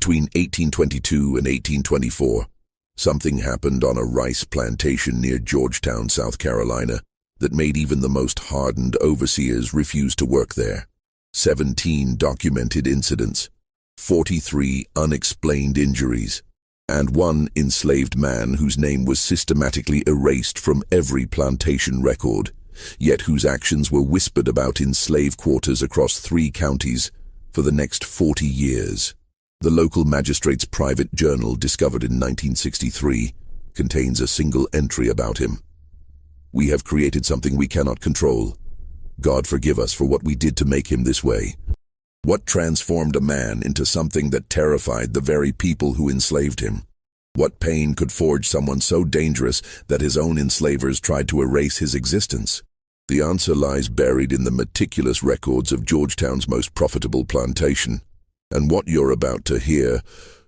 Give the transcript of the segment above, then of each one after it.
Between 1822 and 1824, something happened on a rice plantation near Georgetown, South Carolina, that made even the most hardened overseers refuse to work there. 17 documented incidents, 43 unexplained injuries, and one enslaved man whose name was systematically erased from every plantation record, yet whose actions were whispered about in slave quarters across 3 counties for the next 40 years. The local magistrate's private journal, discovered in 1963, contains a single entry about him. "We have created something we cannot control. God forgive us for what we did to make him this way." What transformed a man into something that terrified the very people who enslaved him? What pain could forge someone so dangerous that his own enslavers tried to erase his existence? The answer lies buried in the meticulous records of Georgetown's most profitable plantation. And what you're about to hear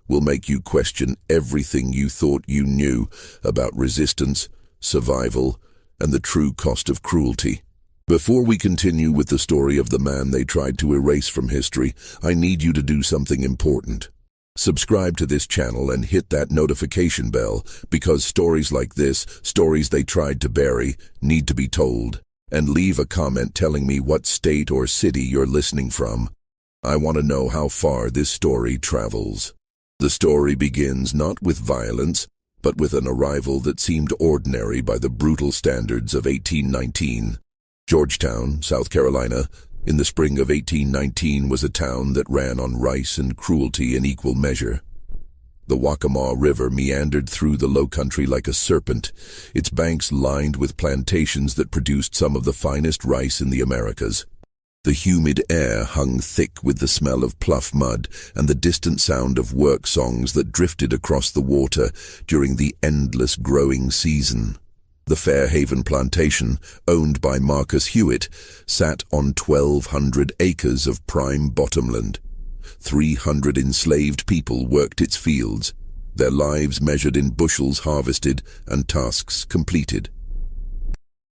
will make you question everything you thought you knew about resistance, survival, and the true cost of cruelty. Before we continue with the story of the man they tried to erase from history, I need you to do something important. Subscribe to this channel and hit that notification bell, because stories like this, stories they tried to bury, need to be told. And leave a comment telling me what state or city you're listening from. I want to know how far this story travels. The story begins not with violence, but with an arrival that seemed ordinary by the brutal standards of 1819. Georgetown, South Carolina, in the spring of 1819 was a town that ran on rice and cruelty in equal measure. The Waccamaw River meandered through the low country like a serpent, its banks lined with plantations that produced some of the finest rice in the Americas. The humid air hung thick with the smell of pluff mud and the distant sound of work songs that drifted across the water during the endless growing season. The Fairhaven Plantation, owned by Marcus Hewitt, sat on 1,200 acres of prime bottomland. 300 enslaved people worked its fields, their lives measured in bushels harvested and tasks completed.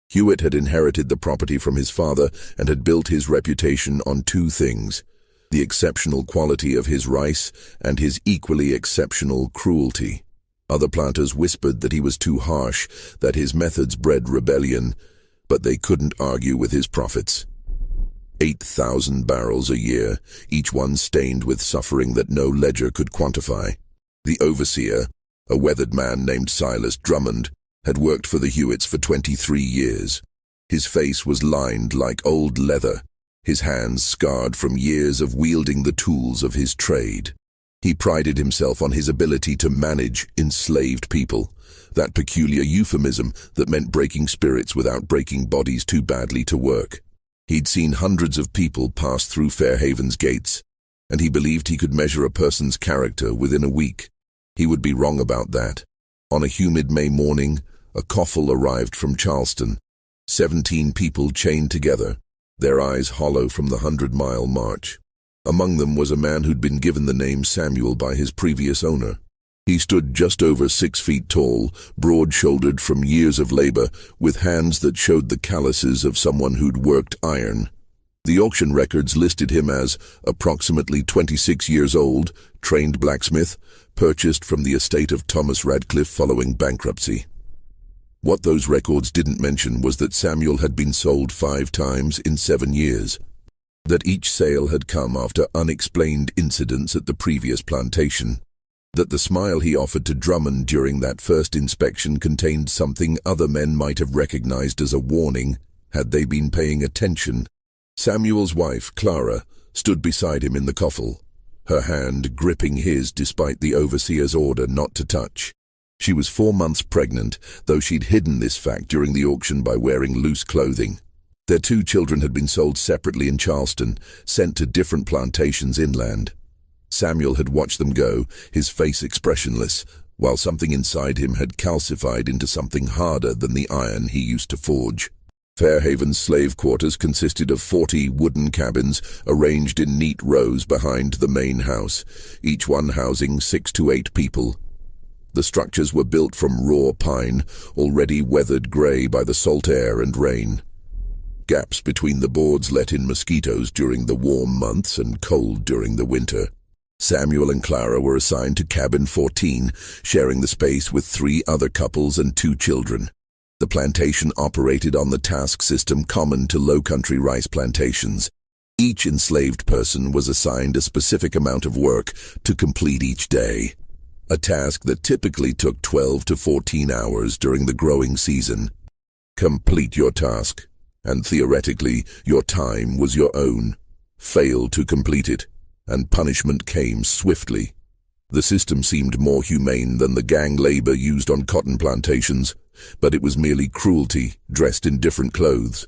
Hewitt had inherited the property from his father and had built his reputation on 2 things: the exceptional quality of his rice and his equally exceptional cruelty. Other planters whispered that he was too harsh, that his methods bred rebellion, but they couldn't argue with his profits. 8,000 barrels a year, each one stained with suffering that no ledger could quantify. The overseer, a weathered man named Silas Drummond, had worked for the Hewitts for 23 years. His face was lined like old leather, his hands scarred from years of wielding the tools of his trade. He prided himself on his ability to manage enslaved people, that peculiar euphemism that meant breaking spirits without breaking bodies too badly to work. He'd seen hundreds of people pass through Fairhaven's gates, and he believed he could measure a person's character within a week. He would be wrong about that. On a humid May morning, a coffle arrived from Charleston. 17 people chained together, their eyes hollow from the 100-mile march. Among them was a man who'd been given the name Samuel by his previous owner. He stood just over 6 feet tall, broad-shouldered from years of labor, with hands that showed the calluses of someone who'd worked iron. The auction records listed him as approximately 26 years old, trained blacksmith, purchased from the estate of Thomas Radcliffe following bankruptcy. What those records didn't mention was that Samuel had been sold 5 times in 7 years, that each sale had come after unexplained incidents at the previous plantation, that the smile he offered to Drummond during that first inspection contained something other men might have recognized as a warning had they been paying attention. Samuel's wife, Clara, stood beside him in the coffle, her hand gripping his despite the overseer's order not to touch. She was 4 months pregnant, though she'd hidden this fact during the auction by wearing loose clothing. Their 2 children had been sold separately in Charleston, sent to different plantations inland. Samuel had watched them go, his face expressionless, while something inside him had calcified into something harder than the iron he used to forge. Fairhaven's slave quarters consisted of 40 wooden cabins arranged in neat rows behind the main house, each one housing 6 to 8 people. The structures were built from raw pine, already weathered grey by the salt air and rain. Gaps between the boards let in mosquitoes during the warm months and cold during the winter. Samuel and Clara were assigned to cabin 14, sharing the space with 3 other couples and 2 children. The plantation operated on the task system common to low-country rice plantations. Each enslaved person was assigned a specific amount of work to complete each day, a task that typically took 12 to 14 hours during the growing season. Complete your task, and theoretically, your time was your own. Fail to complete it, and punishment came swiftly. The system seemed more humane than the gang labor used on cotton plantations, but it was merely cruelty dressed in different clothes.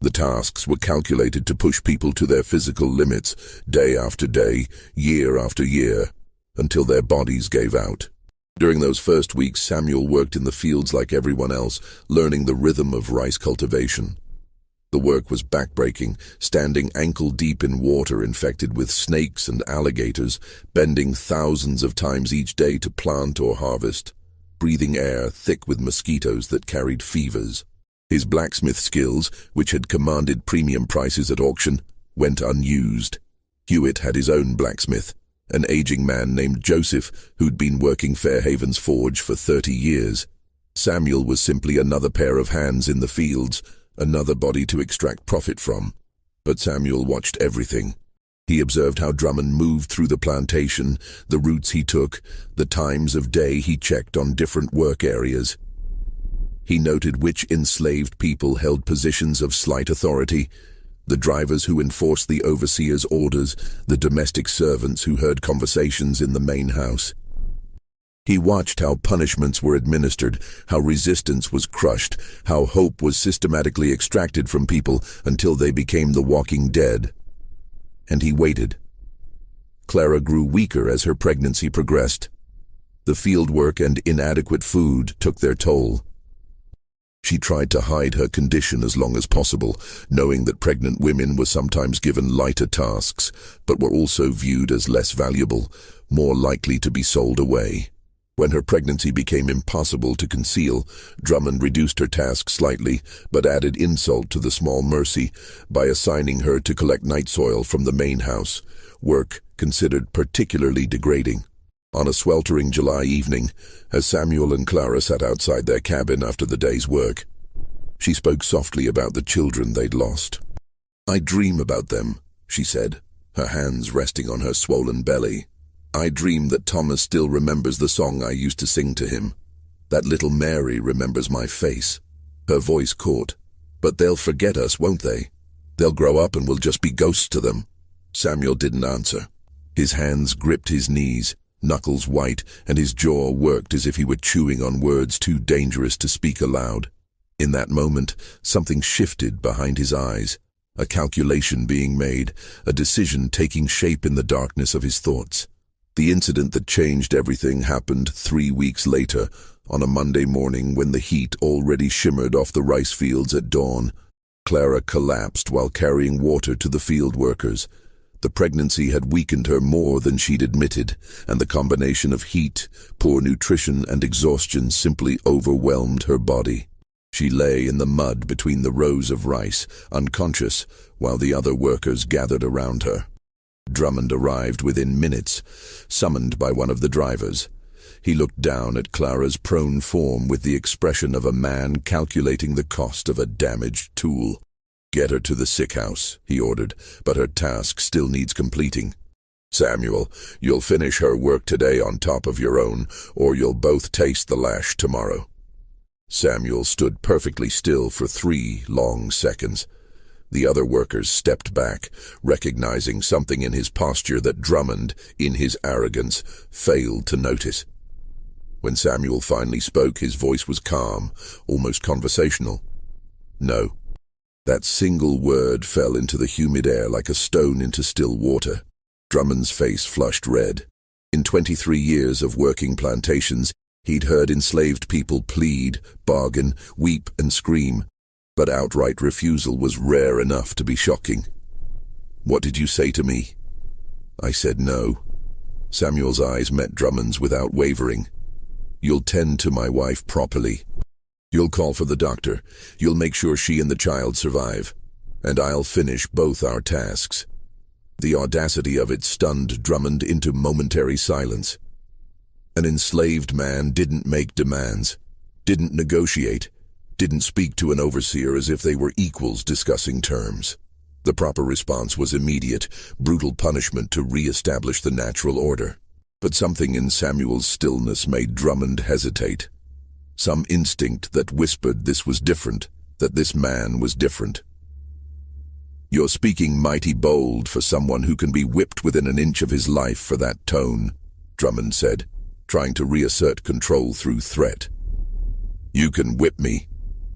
The tasks were calculated to push people to their physical limits, day after day, year after year, until their bodies gave out. During those first weeks, Samuel worked in the fields like everyone else, learning the rhythm of rice cultivation. The work was backbreaking, standing ankle-deep in water infected with snakes and alligators, bending thousands of times each day to plant or harvest, breathing air thick with mosquitoes that carried fevers. His blacksmith skills, which had commanded premium prices at auction, went unused. Hewitt had his own blacksmith, an aging man named Joseph who'd been working Fairhaven's forge for 30 years. Samuel was simply another pair of hands in the fields, another body to extract profit from. But Samuel watched everything. He observed how Drummond moved through the plantation, the routes he took, the times of day he checked on different work areas. He noted which enslaved people held positions of slight authority, the drivers who enforced the overseer's orders, the domestic servants who heard conversations in the main house. He watched how punishments were administered, how resistance was crushed, how hope was systematically extracted from people until they became the walking dead. And he waited. Clara grew weaker as her pregnancy progressed. The fieldwork and inadequate food took their toll. She tried to hide her condition as long as possible, knowing that pregnant women were sometimes given lighter tasks, but were also viewed as less valuable, more likely to be sold away. When her pregnancy became impossible to conceal, Drummond reduced her task slightly, but added insult to the small mercy by assigning her to collect night soil from the main house, work considered particularly degrading. On a sweltering July evening, as Samuel and Clara sat outside their cabin after the day's work, she spoke softly about the children they'd lost. "I dream about them," she said, her hands resting on her swollen belly. "I dream that Thomas still remembers the song I used to sing to him. That little Mary remembers my face." Her voice caught. "But they'll forget us, won't they? They'll grow up and we'll just be ghosts to them." Samuel didn't answer. His hands gripped his knees, knuckles white, and his jaw worked as if he were chewing on words too dangerous to speak aloud. In that moment, something shifted behind his eyes, a calculation being made, a decision taking shape in the darkness of his thoughts. The incident that changed everything happened 3 weeks later, on a Monday morning when the heat already shimmered off the rice fields at dawn. Clara collapsed while carrying water to the field workers. The pregnancy had weakened her more than she'd admitted, and the combination of heat, poor nutrition, and exhaustion simply overwhelmed her body. She lay in the mud between the rows of rice, unconscious, while the other workers gathered around her. Drummond arrived within minutes, summoned by one of the drivers. He looked down at Clara's prone form with the expression of a man calculating the cost of a damaged tool. "Get her to the sick house," he ordered, "but her task still needs completing. Samuel, you'll finish her work today on top of your own, or you'll both taste the lash tomorrow." Samuel stood perfectly still for 3 long seconds. The other workers stepped back, recognizing something in his posture that Drummond, in his arrogance, failed to notice. When Samuel finally spoke, his voice was calm, almost conversational. "No." That single word fell into the humid air like a stone into still water. Drummond's face flushed red. In 23 years of working plantations, he'd heard enslaved people plead, bargain, weep, and scream, but outright refusal was rare enough to be shocking. "What did you say to me?" "I said no." Samuel's eyes met Drummond's without wavering. "You'll tend to my wife properly. You'll call for the doctor. You'll make sure she and the child survive. And I'll finish both our tasks." The audacity of it stunned Drummond into momentary silence. An enslaved man didn't make demands, didn't negotiate, didn't speak to an overseer as if they were equals discussing terms. The proper response was immediate, brutal punishment to re-establish the natural order. But something in Samuel's stillness made Drummond hesitate. Some instinct that whispered this was different, that this man was different. "You're speaking mighty bold for someone who can be whipped within an inch of his life for that tone," Drummond said, trying to reassert control through threat. "You can whip me,"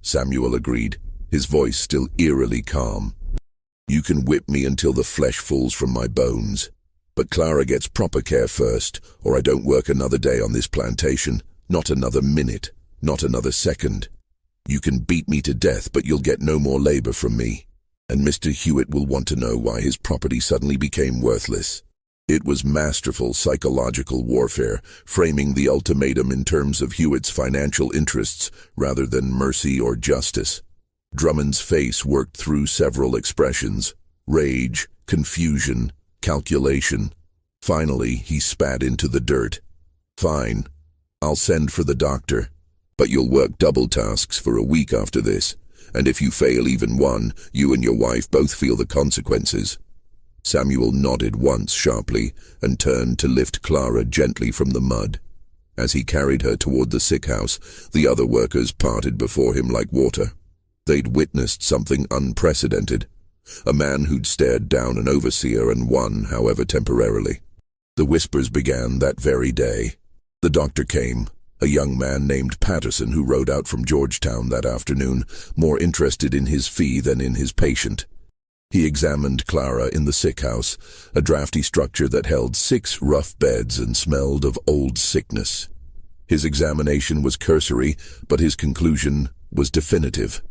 Samuel agreed, his voice still eerily calm. "You can whip me until the flesh falls from my bones. But Clara gets proper care first, or I don't work another day on this plantation, not another minute, not another second. You can beat me to death, but you'll get no more labor from me. And Mr. Hewitt will want to know why his property suddenly became worthless." It was masterful psychological warfare, framing the ultimatum in terms of Hewitt's financial interests rather than mercy or justice. Drummond's face worked through several expressions: rage, confusion, calculation. Finally, he spat into the dirt. "Fine. I'll send for the doctor. But you'll work double tasks for a week after this. And if you fail even one, you and your wife both feel the consequences." Samuel nodded once sharply and turned to lift Clara gently from the mud. As he carried her toward the sick house, the other workers parted before him like water. They'd witnessed something unprecedented. A man who'd stared down an overseer and won, however temporarily. The whispers began that very day. The doctor came, a young man named Patterson who rode out from Georgetown that afternoon, more interested in his fee than in his patient. He examined Clara in the sick house, a drafty structure that held 6 rough beds and smelled of old sickness. His examination was cursory, but his conclusion was definitive.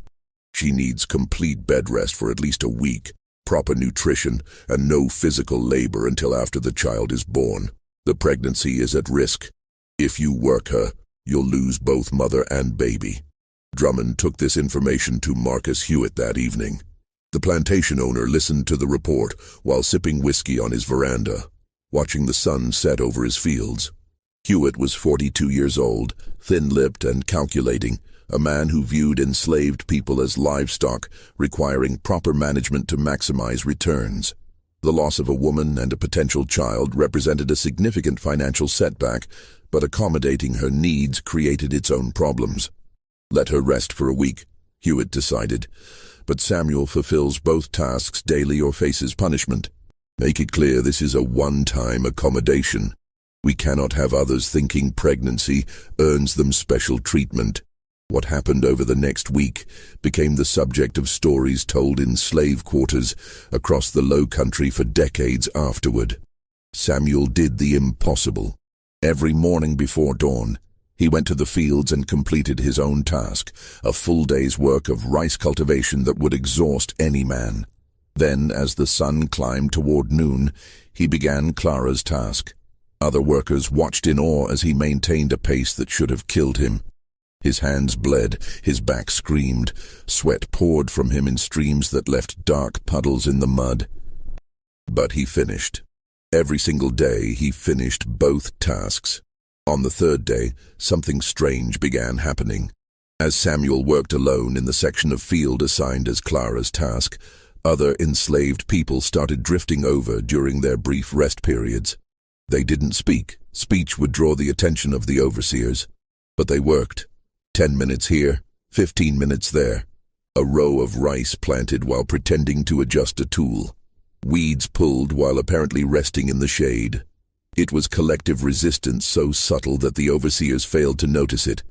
"She needs complete bed rest for at least a week, proper nutrition, and no physical labor until after the child is born. The pregnancy is at risk. If you work her, you'll lose both mother and baby." Drummond took this information to Marcus Hewitt that evening. The plantation owner listened to the report while sipping whiskey on his veranda, watching the sun set over his fields. Hewitt was 42 years old, thin-lipped and calculating, a man who viewed enslaved people as livestock, requiring proper management to maximize returns. The loss of a woman and a potential child represented a significant financial setback, but accommodating her needs created its own problems. "Let her rest for a week," Hewitt decided, "but Samuel fulfills both tasks daily or faces punishment. Make it clear this is a one-time accommodation. We cannot have others thinking pregnancy earns them special treatment." What happened over the next week became the subject of stories told in slave quarters across the Low Country for decades afterward. Samuel did the impossible. Every morning before dawn, he went to the fields and completed his own task, a full day's work of rice cultivation that would exhaust any man. Then, as the sun climbed toward noon, he began Clara's task. Other workers watched in awe as he maintained a pace that should have killed him. His hands bled, his back screamed, sweat poured from him in streams that left dark puddles in the mud. But he finished. Every single day he finished both tasks. On the third day, something strange began happening. As Samuel worked alone in the section of field assigned as Clara's task, other enslaved people started drifting over during their brief rest periods. They didn't speak. Speech would draw the attention of the overseers. But they worked. 10 minutes here, 15 minutes there. A row of rice planted while pretending to adjust a tool. Weeds pulled while apparently resting in the shade. It was collective resistance so subtle that the overseers failed to notice it,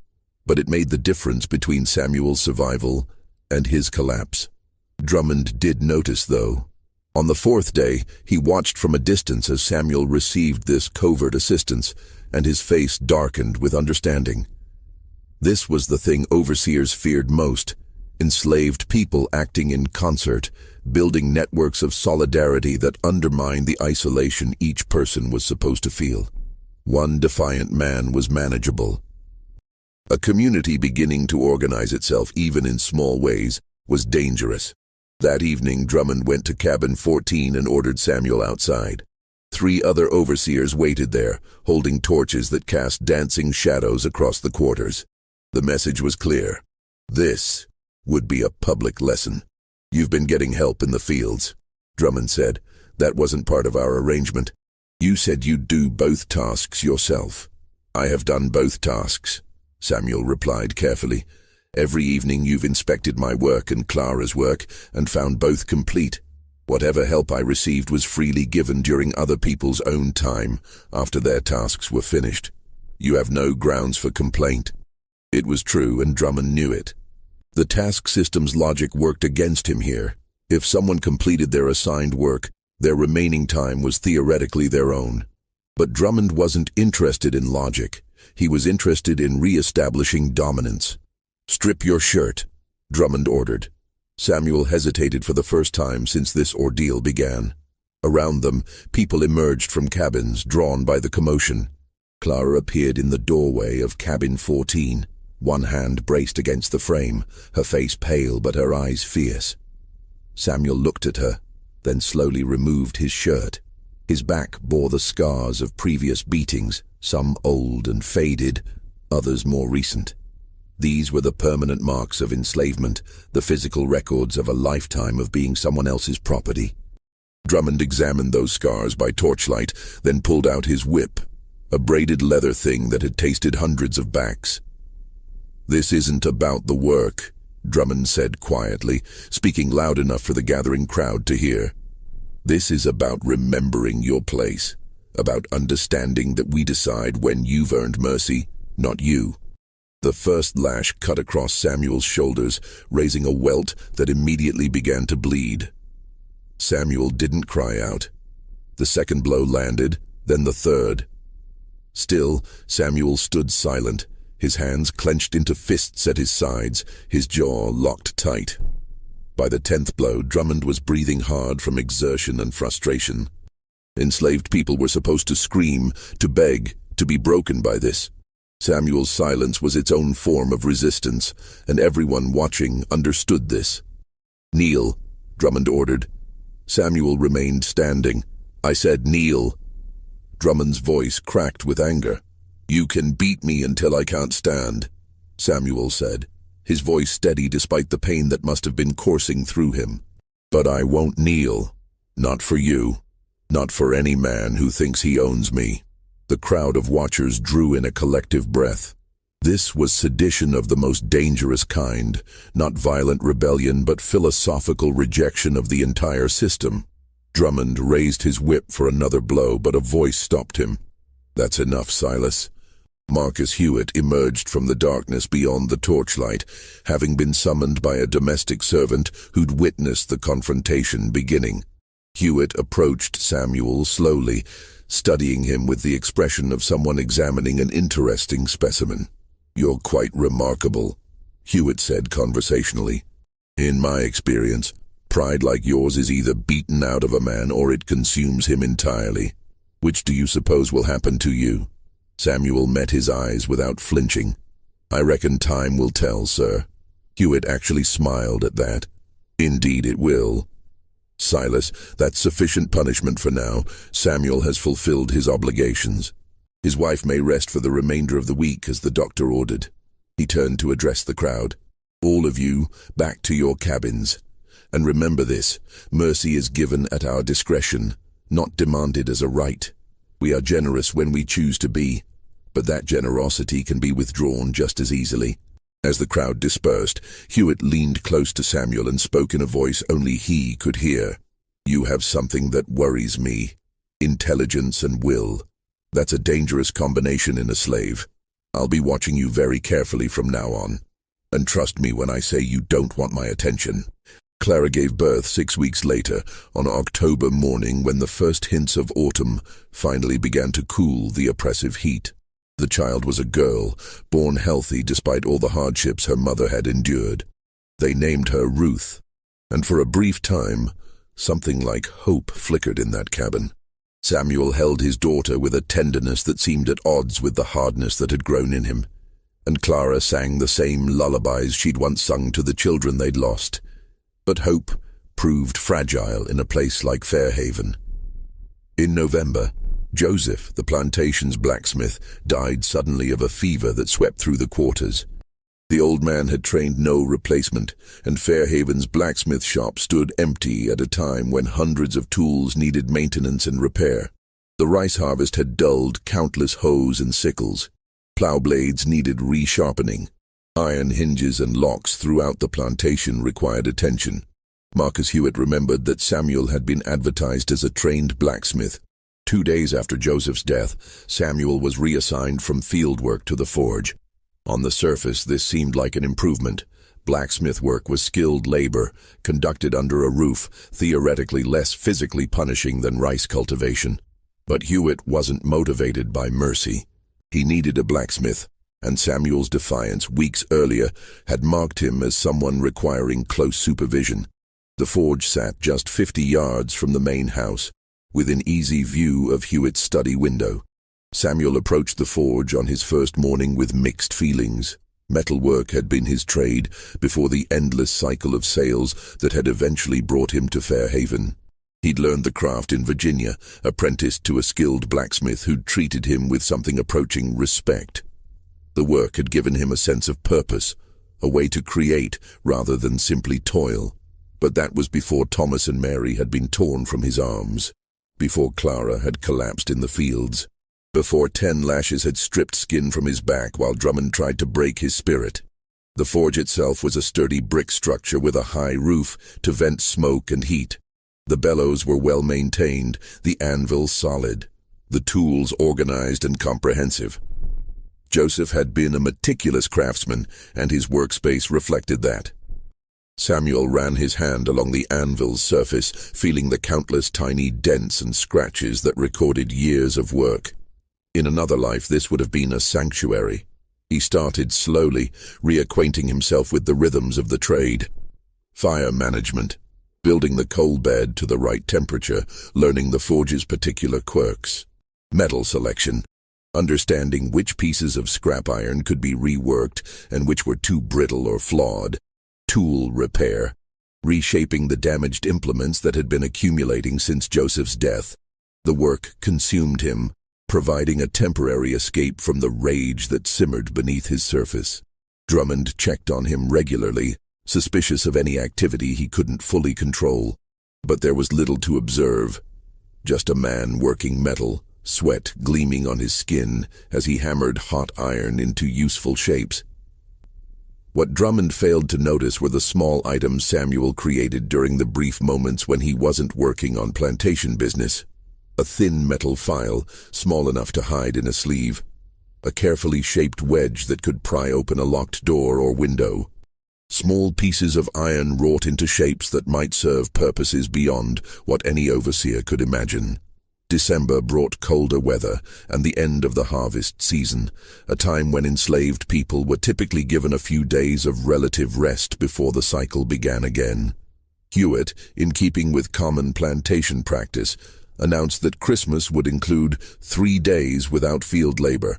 but it made the difference between Samuel's survival and his collapse. Drummond did notice, though. On the fourth day, he watched from a distance as Samuel received this covert assistance, and his face darkened with understanding. This was the thing overseers feared most: enslaved people acting in concert, building networks of solidarity that undermined the isolation each person was supposed to feel. One defiant man was manageable. A community beginning to organize itself even in small ways was dangerous. That evening, Drummond went to cabin 14 and ordered Samuel outside. 3 other overseers waited there, holding torches that cast dancing shadows across the quarters. The message was clear. This would be a public lesson. "You've been getting help in the fields," Drummond said. "That wasn't part of our arrangement. You said you'd do both tasks yourself." "I have done both tasks," Samuel replied carefully. "Every evening you've inspected my work and Clara's work and found both complete. Whatever help I received was freely given during other people's own time, after their tasks were finished. You have no grounds for complaint." It was true, and Drummond knew it. The task system's logic worked against him here. If someone completed their assigned work, their remaining time was theoretically their own. But Drummond wasn't interested in logic. He was interested in re-establishing dominance. "Strip your shirt," Drummond ordered. Samuel hesitated for the first time since this ordeal began. Around them, people emerged from cabins, drawn by the commotion. Clara appeared in the doorway of cabin 14, one hand braced against the frame, her face pale but her eyes fierce. Samuel looked at her, then slowly removed his shirt. His back bore the scars of previous beatings, some old and faded, others more recent. These were the permanent marks of enslavement, the physical records of a lifetime of being someone else's property. Drummond examined those scars by torchlight, then pulled out his whip, a braided leather thing that had tasted hundreds of backs. "This isn't about the work," Drummond said quietly, speaking loud enough for the gathering crowd to hear. "This is about remembering your place, about understanding that we decide when you've earned mercy, not you." The first lash cut across Samuel's shoulders, raising a welt that immediately began to bleed. Samuel didn't cry out. The second blow landed, then the third. Still, Samuel stood silent, his hands clenched into fists at his sides, his jaw locked tight. By the 10th blow, Drummond was breathing hard from exertion and frustration. Enslaved people were supposed to scream, to beg, to be broken by this. Samuel's silence was its own form of resistance, and everyone watching understood this. "Kneel," Drummond ordered. Samuel remained standing. "I said kneel." Drummond's voice cracked with anger. "You can beat me until I can't stand," Samuel said, his voice steady despite the pain that must have been coursing through him. "But I won't kneel. Not for you. Not for any man who thinks he owns me." The crowd of watchers drew in a collective breath. This was sedition of the most dangerous kind, not violent rebellion but philosophical rejection of the entire system. Drummond raised his whip for another blow, but a voice stopped him. "That's enough, Silas." Marcus Hewitt emerged from the darkness beyond the torchlight, having been summoned by a domestic servant who'd witnessed the confrontation beginning. Hewitt approached Samuel slowly, studying him with the expression of someone examining an interesting specimen. "You're quite remarkable," Hewitt said conversationally. "In my experience, pride like yours is either beaten out of a man or it consumes him entirely. Which do you suppose will happen to you?" Samuel met his eyes without flinching. "I reckon time will tell, sir." Hewitt actually smiled at that. "Indeed it will. Silas, that's sufficient punishment for now. Samuel has fulfilled his obligations. His wife may rest for the remainder of the week, as the doctor ordered." He turned to address the crowd. "All of you, back to your cabins. And remember this, mercy is given at our discretion, not demanded as a right. We are generous when we choose to be, but that generosity can be withdrawn just as easily." As the crowd dispersed, Hewitt leaned close to Samuel and spoke in a voice only he could hear. "You have something that worries me. Intelligence and will. That's a dangerous combination in a slave. I'll be watching you very carefully from now on. And trust me when I say you don't want my attention." Clara gave birth 6 weeks later, on October morning when the first hints of autumn finally began to cool the oppressive heat. The child was a girl, born healthy despite all the hardships her mother had endured. They named her Ruth, and for a brief time, something like hope flickered in that cabin. Samuel held his daughter with a tenderness that seemed at odds with the hardness that had grown in him, and Clara sang the same lullabies she'd once sung to the children they'd lost. But hope proved fragile in a place like Fairhaven. In November, Joseph, the plantation's blacksmith, died suddenly of a fever that swept through the quarters. The old man had trained no replacement, and Fairhaven's blacksmith shop stood empty at a time when hundreds of tools needed maintenance and repair. The rice harvest had dulled countless hoes and sickles. Plow blades needed resharpening. Iron hinges and locks throughout the plantation required attention. Marcus Hewitt remembered that Samuel had been advertised as a trained blacksmith. 2 days after Joseph's death, Samuel was reassigned from field work to the forge. On the surface, this seemed like an improvement. Blacksmith work was skilled labor, conducted under a roof, theoretically less physically punishing than rice cultivation. But Hewitt wasn't motivated by mercy. He needed a blacksmith, and Samuel's defiance weeks earlier had marked him as someone requiring close supervision. The forge sat just 50 yards from the main house, within easy view of Hewitt's study window. Samuel approached the forge on his first morning with mixed feelings. Metalwork had been his trade before the endless cycle of sales that had eventually brought him to Fairhaven. He'd learned the craft in Virginia, apprenticed to a skilled blacksmith who'd treated him with something approaching respect. The work had given him a sense of purpose, a way to create rather than simply toil. But that was before Thomas and Mary had been torn from his arms, before Clara had collapsed in the fields, before 10 lashes had stripped skin from his back while Drummond tried to break his spirit. The forge itself was a sturdy brick structure with a high roof to vent smoke and heat. The bellows were well maintained, the anvil solid, the tools organized and comprehensive. Joseph had been a meticulous craftsman, and his workspace reflected that. Samuel ran his hand along the anvil's surface, feeling the countless tiny dents and scratches that recorded years of work. In another life, this would have been a sanctuary. He started slowly, reacquainting himself with the rhythms of the trade. Fire management, building the coal bed to the right temperature, learning the forge's particular quirks. Metal selection, understanding which pieces of scrap iron could be reworked and which were too brittle or flawed. Tool repair, reshaping the damaged implements that had been accumulating since Joseph's death. The work consumed him, providing a temporary escape from the rage that simmered beneath his surface. Drummond checked on him regularly, suspicious of any activity he couldn't fully control. But there was little to observe. Just a man working metal, sweat gleaming on his skin as he hammered hot iron into useful shapes. What Drummond failed to notice were the small items Samuel created during the brief moments when he wasn't working on plantation business. A thin metal file, small enough to hide in a sleeve. A carefully shaped wedge that could pry open a locked door or window. Small pieces of iron wrought into shapes that might serve purposes beyond what any overseer could imagine. December brought colder weather and the end of the harvest season, a time when enslaved people were typically given a few days of relative rest before the cycle began again. Hewitt, in keeping with common plantation practice, announced that Christmas would include 3 days without field labor,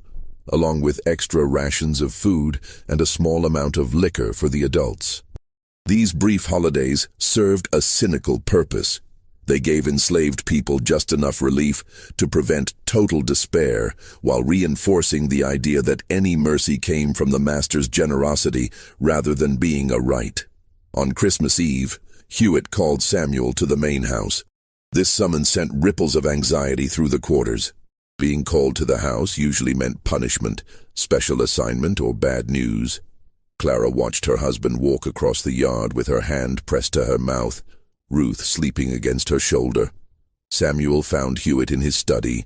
along with extra rations of food and a small amount of liquor for the adults. These brief holidays served a cynical purpose. They gave enslaved people just enough relief to prevent total despair, while reinforcing the idea that any mercy came from the master's generosity rather than being a right. On Christmas Eve, Hewitt called Samuel to the main house. This summons sent ripples of anxiety through the quarters. Being called to the house usually meant punishment, special assignment, or bad news. Clara watched her husband walk across the yard with her hand pressed to her mouth, Ruth sleeping against her shoulder. Samuel found Hewitt in his study,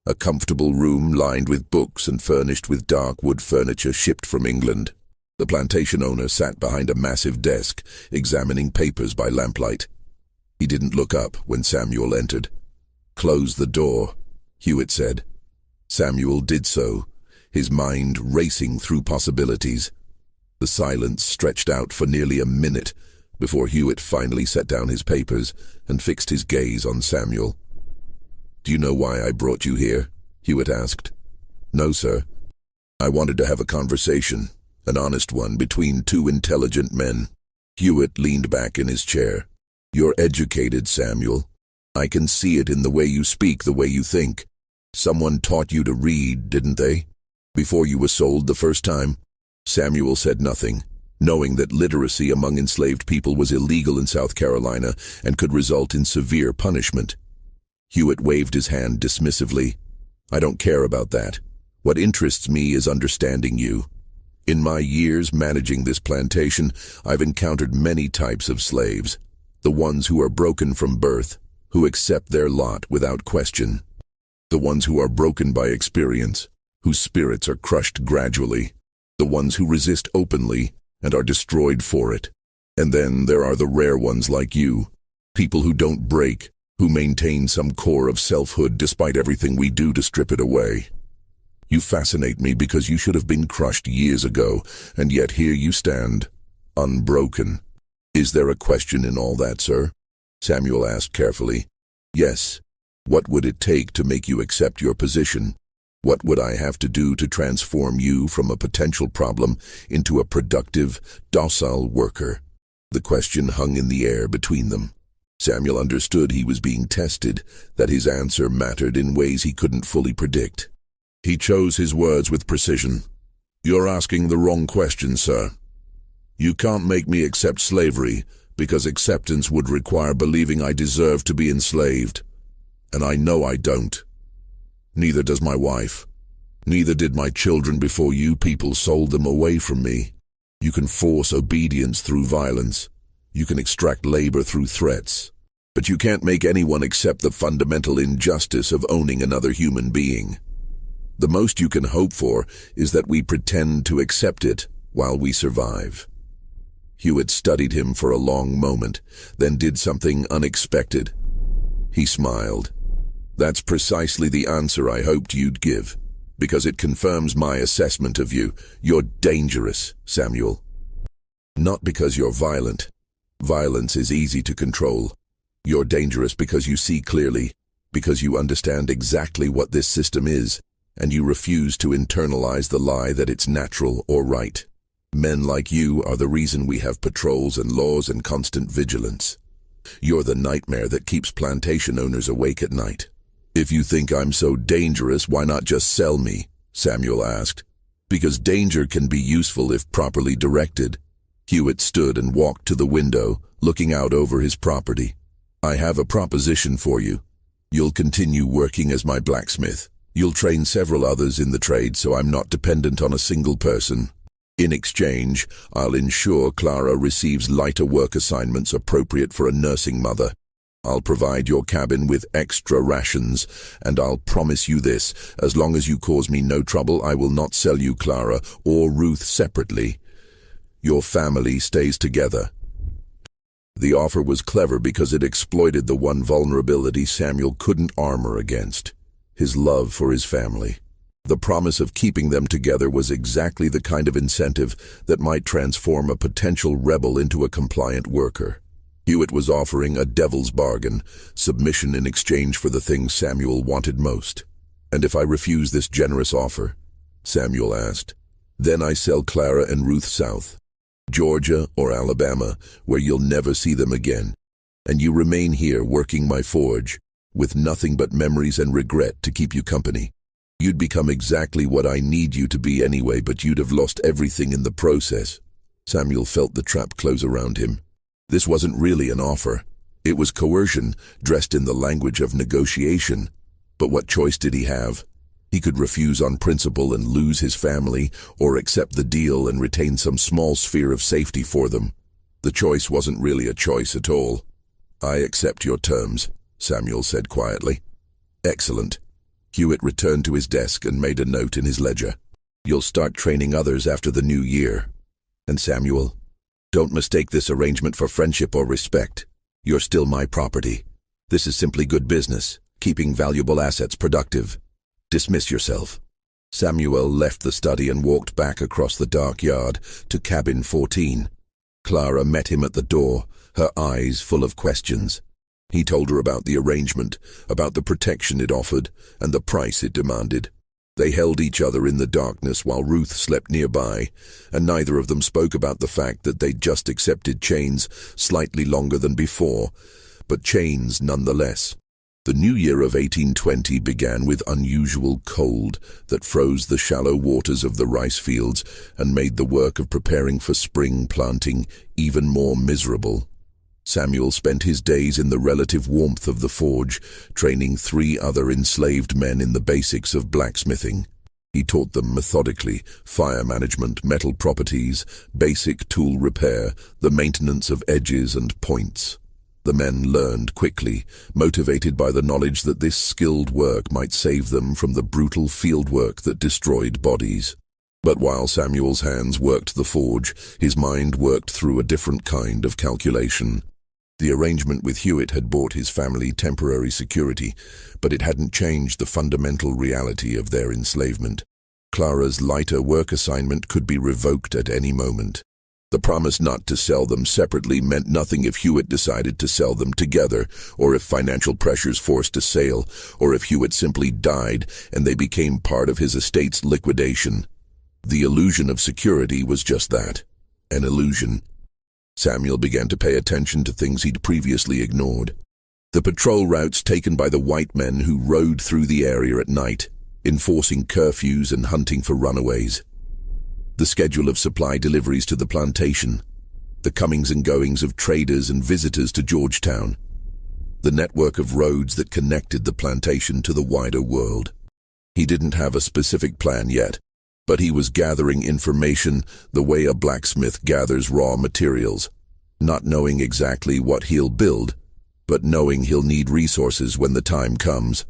a comfortable room lined with books and furnished with dark wood furniture shipped from England. The plantation owner sat behind a massive desk, examining papers by lamplight. He didn't look up when Samuel entered. "Close the door," Hewitt said. Samuel did so, his mind racing through possibilities. The silence stretched out for nearly a minute before Hewitt finally set down his papers and fixed his gaze on Samuel. "Do you know why I brought you here?" Hewitt asked. "No, sir. I wanted to have a conversation, an honest one, between two intelligent men." Hewitt leaned back in his chair. You're educated, Samuel. I can see it in the way you speak, the way you think. Someone taught you to read, didn't they? Before you were sold the first time? Samuel said nothing, knowing that literacy among enslaved people was illegal in South Carolina and could result in severe punishment. Hewitt waved his hand dismissively. I don't care about that. What interests me is understanding you. In my years managing this plantation, I've encountered many types of slaves. The ones who are broken from birth, who accept their lot without question. The ones who are broken by experience, whose spirits are crushed gradually. The ones who resist openly and are destroyed for it. And then there are the rare ones like you, people who don't break, who maintain some core of selfhood despite everything we do to strip it away. You fascinate me because you should have been crushed years ago, and yet here you stand, unbroken. Is there a question in all that, sir? Samuel asked carefully. Yes. What would it take to make you accept your position? What would I have to do to transform you from a potential problem into a productive, docile worker? The question hung in the air between them. Samuel understood he was being tested, that his answer mattered in ways he couldn't fully predict. He chose his words with precision. You're asking the wrong question, sir. You can't make me accept slavery, because acceptance would require believing I deserve to be enslaved. And I know I don't. Neither does my wife. Neither did my children before you people sold them away from me. You can force obedience through violence. You can extract labor through threats. But you can't make anyone accept the fundamental injustice of owning another human being. The most you can hope for is that we pretend to accept it while we survive. Hewitt studied him for a long moment, then did something unexpected. He smiled. That's precisely the answer I hoped you'd give, because it confirms my assessment of you. You're dangerous, Samuel. Not because you're violent. Violence is easy to control. You're dangerous because you see clearly, because you understand exactly what this system is, and you refuse to internalize the lie that it's natural or right. Men like you are the reason we have patrols and laws and constant vigilance. You're the nightmare that keeps plantation owners awake at night. If you think I'm so dangerous, why not just sell me? Samuel asked. Because danger can be useful if properly directed. Hewitt stood and walked to the window, looking out over his property. I have a proposition for you. You'll continue working as my blacksmith. You'll train several others in the trade so I'm not dependent on a single person. In exchange, I'll ensure Clara receives lighter work assignments appropriate for a nursing mother. I'll provide your cabin with extra rations, and I'll promise you this, as long as you cause me no trouble, I will not sell you Clara or Ruth separately. Your family stays together. The offer was clever because it exploited the one vulnerability Samuel couldn't armor against, his love for his family. The promise of keeping them together was exactly the kind of incentive that might transform a potential rebel into a compliant worker. Hewitt was offering a devil's bargain, submission in exchange for the thing Samuel wanted most. And if I refuse this generous offer? Samuel asked. Then I sell Clara and Ruth south, Georgia or Alabama, where you'll never see them again. And you remain here working my forge, with nothing but memories and regret to keep you company. You'd become exactly what I need you to be anyway, but you'd have lost everything in the process. Samuel felt the trap close around him. This wasn't really an offer. It was coercion, dressed in the language of negotiation. But what choice did he have? He could refuse on principle and lose his family, or accept the deal and retain some small sphere of safety for them. The choice wasn't really a choice at all. I accept your terms, Samuel said quietly. Excellent. Hewitt returned to his desk and made a note in his ledger. You'll start training others after the new year. And Samuel, don't mistake this arrangement for friendship or respect. You're still my property. This is simply good business, keeping valuable assets productive. Dismiss yourself. Samuel left the study and walked back across the dark yard to cabin 14. Clara met him at the door, her eyes full of questions. He told her about the arrangement, about the protection it offered, and the price it demanded. They held each other in the darkness while Ruth slept nearby, and neither of them spoke about the fact that they'd just accepted chains slightly longer than before, but chains nonetheless. The new year of 1820 began with unusual cold that froze the shallow waters of the rice fields and made the work of preparing for spring planting even more miserable. Samuel spent his days in the relative warmth of the forge, training 3 other enslaved men in the basics of blacksmithing. He taught them methodically fire management, metal properties, basic tool repair, the maintenance of edges and points. The men learned quickly, motivated by the knowledge that this skilled work might save them from the brutal fieldwork that destroyed bodies. But while Samuel's hands worked the forge, his mind worked through a different kind of calculation. The arrangement with Hewitt had bought his family temporary security, but it hadn't changed the fundamental reality of their enslavement. Clara's lighter work assignment could be revoked at any moment. The promise not to sell them separately meant nothing if Hewitt decided to sell them together, or if financial pressures forced a sale, or if Hewitt simply died and they became part of his estate's liquidation. The illusion of security was just that, an illusion. Samuel began to pay attention to things he'd previously ignored. The patrol routes taken by the white men who rode through the area at night, enforcing curfews and hunting for runaways. The schedule of supply deliveries to the plantation. The comings and goings of traders and visitors to Georgetown. The network of roads that connected the plantation to the wider world. He didn't have a specific plan yet, but he was gathering information the way a blacksmith gathers raw materials, not knowing exactly what he'll build, but knowing he'll need resources when the time comes.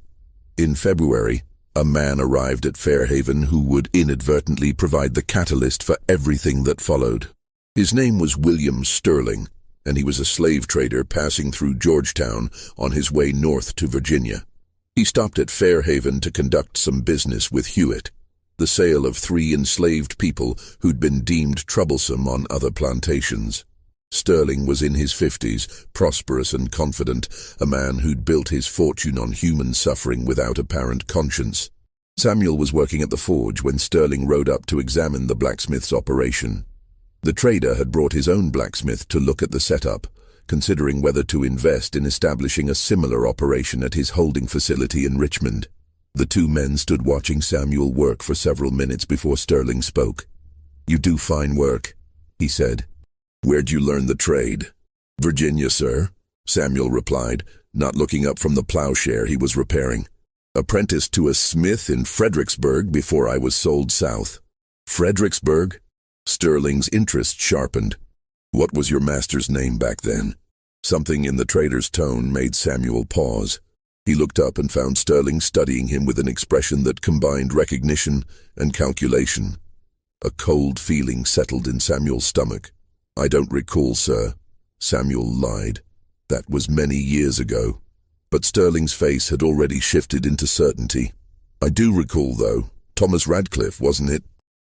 In February, a man arrived at Fairhaven who would inadvertently provide the catalyst for everything that followed. His name was William Sterling, and he was a slave trader passing through Georgetown on his way north to Virginia. He stopped at Fairhaven to conduct some business with Hewitt, the sale of 3 enslaved people who'd been deemed troublesome on other plantations. Sterling was in his 50s, prosperous and confident, a man who'd built his fortune on human suffering without apparent conscience. Samuel was working at the forge when Sterling rode up to examine the blacksmith's operation. The trader had brought his own blacksmith to look at the setup, considering whether to invest in establishing a similar operation at his holding facility in Richmond. The 2 men stood watching Samuel work for several minutes before Sterling spoke. "You do fine work," he said. "Where'd you learn the trade?" "Virginia, sir," Samuel replied, not looking up from the plowshare he was repairing. "Apprenticed to a smith in Fredericksburg before I was sold south." "Fredericksburg?" Sterling's interest sharpened. "What was your master's name back then?" Something in the trader's tone made Samuel pause. He looked up and found Sterling studying him with an expression that combined recognition and calculation. A cold feeling settled in Samuel's stomach. "I don't recall, sir," Samuel lied. "That was many years ago." But Sterling's face had already shifted into certainty. "I do recall, though. Thomas Radcliffe, wasn't it?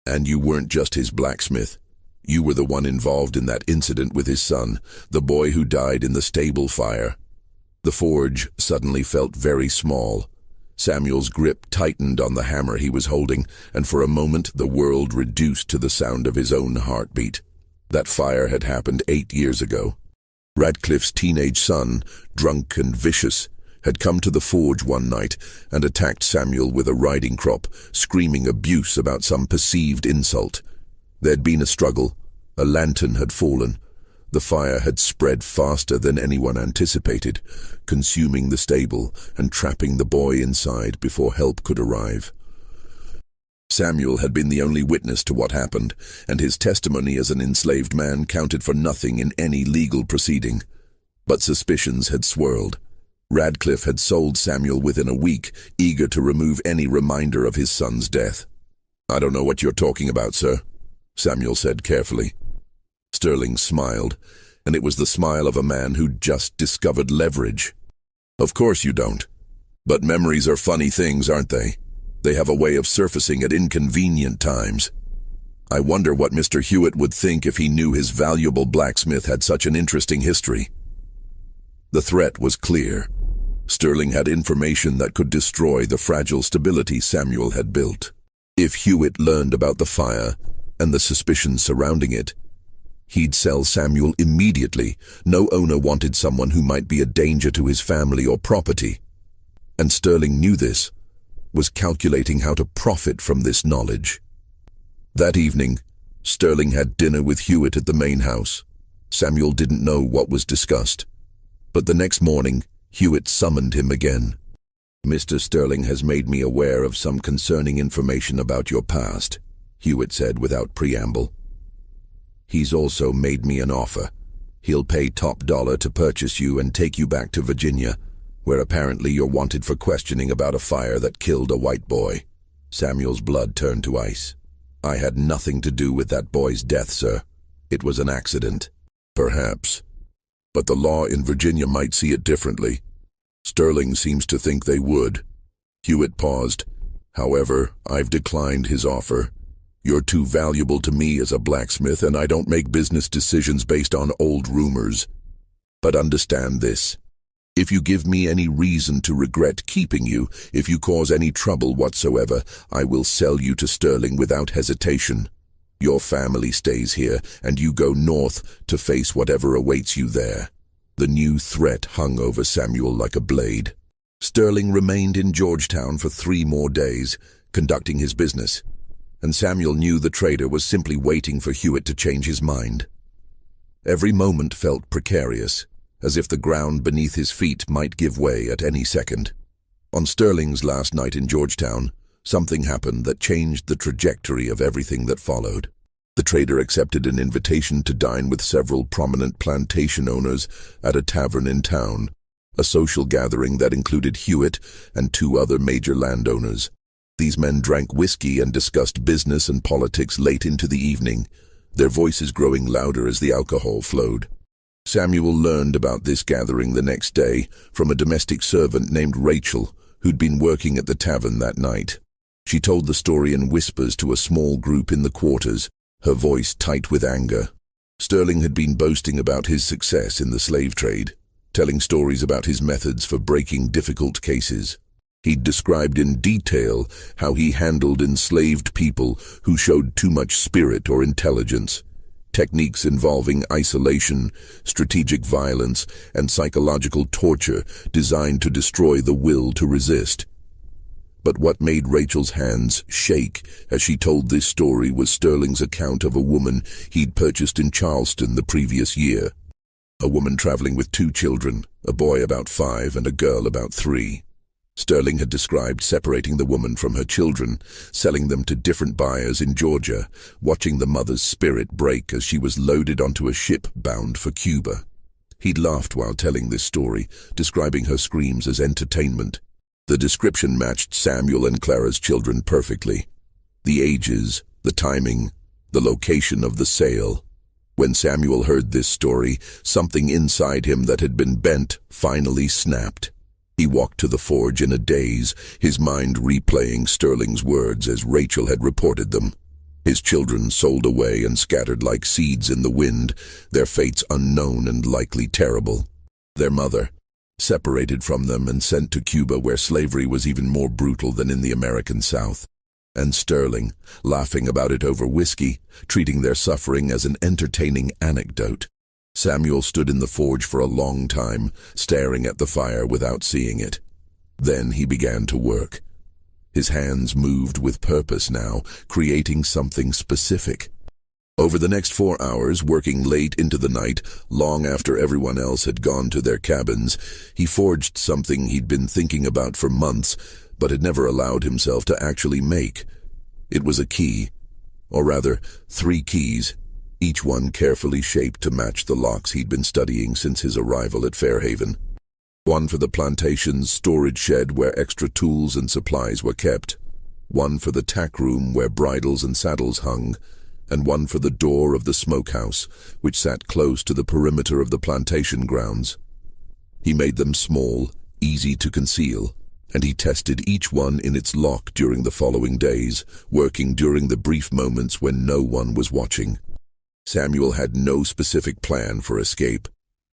And you weren't just his blacksmith. You were the one involved in that incident with his son, the boy who died in the stable fire." The forge suddenly felt very small. Samuel's grip tightened on the hammer he was holding, and for a moment the world reduced to the sound of his own heartbeat. That fire had happened 8 years ago. Radcliffe's teenage son, drunk and vicious, had come to the forge one night and attacked Samuel with a riding crop, screaming abuse about some perceived insult. There'd been a struggle. A lantern had fallen. The fire had spread faster than anyone anticipated, consuming the stable and trapping the boy inside before help could arrive. Samuel had been the only witness to what happened, and his testimony as an enslaved man counted for nothing in any legal proceeding. But suspicions had swirled. Radcliffe had sold Samuel within a week, eager to remove any reminder of his son's death. "I don't know what you're talking about, sir," Samuel said carefully. Sterling smiled, and it was the smile of a man who'd just discovered leverage. "Of course you don't. But memories are funny things, aren't they? They have a way of surfacing at inconvenient times. I wonder what Mr. Hewitt would think if he knew his valuable blacksmith had such an interesting history." The threat was clear. Sterling had information that could destroy the fragile stability Samuel had built. If Hewitt learned about the fire and the suspicions surrounding it, he'd sell Samuel immediately. No owner wanted someone who might be a danger to his family or property. And Sterling knew this, was calculating how to profit from this knowledge. That evening, Sterling had dinner with Hewitt at the main house. Samuel didn't know what was discussed, but the next morning, Hewitt summoned him again. "Mr. Sterling has made me aware of some concerning information about your past," Hewitt said without preamble. "He's also made me an offer. He'll pay top dollar to purchase you and take you back to Virginia, where apparently you're wanted for questioning about a fire that killed a white boy." Samuel's blood turned to ice. "I had nothing to do with that boy's death, sir. It was an accident." "Perhaps. But the law in Virginia might see it differently. Sterling seems to think they would." Hewitt paused. "However, I've declined his offer. You're too valuable to me as a blacksmith, and I don't make business decisions based on old rumors. But understand this. If you give me any reason to regret keeping you, if you cause any trouble whatsoever, I will sell you to Sterling without hesitation. Your family stays here, and you go north to face whatever awaits you there." The new threat hung over Samuel like a blade. Sterling remained in Georgetown for 3 more days, conducting his business, and Samuel knew the trader was simply waiting for Hewitt to change his mind. Every moment felt precarious, as if the ground beneath his feet might give way at any second. On Sterling's last night in Georgetown, something happened that changed the trajectory of everything that followed. The trader accepted an invitation to dine with several prominent plantation owners at a tavern in town, a social gathering that included Hewitt and 2 other major landowners. These men drank whiskey and discussed business and politics late into the evening, their voices growing louder as the alcohol flowed. Samuel learned about this gathering the next day from a domestic servant named Rachel, who'd been working at the tavern that night. She told the story in whispers to a small group in the quarters, her voice tight with anger. Sterling had been boasting about his success in the slave trade, telling stories about his methods for breaking difficult cases. He'd described in detail how he handled enslaved people who showed too much spirit or intelligence, techniques involving isolation, strategic violence, and psychological torture designed to destroy the will to resist. But what made Rachel's hands shake as she told this story was Sterling's account of a woman he'd purchased in Charleston the previous year. A woman traveling with 2 children, a boy about 5 and a girl about 3. Sterling had described separating the woman from her children, selling them to different buyers in Georgia, watching the mother's spirit break as she was loaded onto a ship bound for Cuba. He'd laughed while telling this story, describing her screams as entertainment. The description matched Samuel and Clara's children perfectly. The ages, the timing, the location of the sale. When Samuel heard this story, something inside him that had been bent finally snapped. He walked to the forge in a daze, his mind replaying Sterling's words as Rachel had reported them. His children sold away and scattered like seeds in the wind, their fates unknown and likely terrible. Their mother, separated from them and sent to Cuba, where slavery was even more brutal than in the American South. And Sterling, laughing about it over whiskey, treating their suffering as an entertaining anecdote. Samuel stood in the forge for a long time, staring at the fire without seeing it. Then he began to work. His hands moved with purpose now, creating something specific. Over the next 4 hours, working late into the night, long after everyone else had gone to their cabins, he forged something he'd been thinking about for months, but had never allowed himself to actually make. It was a key, or rather, 3 keys, each one carefully shaped to match the locks he'd been studying since his arrival at Fairhaven. One for the Plantation's storage shed where extra tools and supplies were kept, one for the tack room where bridles and saddles hung, and one for the door of the smokehouse, which sat close to the perimeter of the plantation grounds. He made them small, easy to conceal, and he tested each one in its lock during the following days, working during the brief moments when no one was watching. Samuel had no specific plan for escape.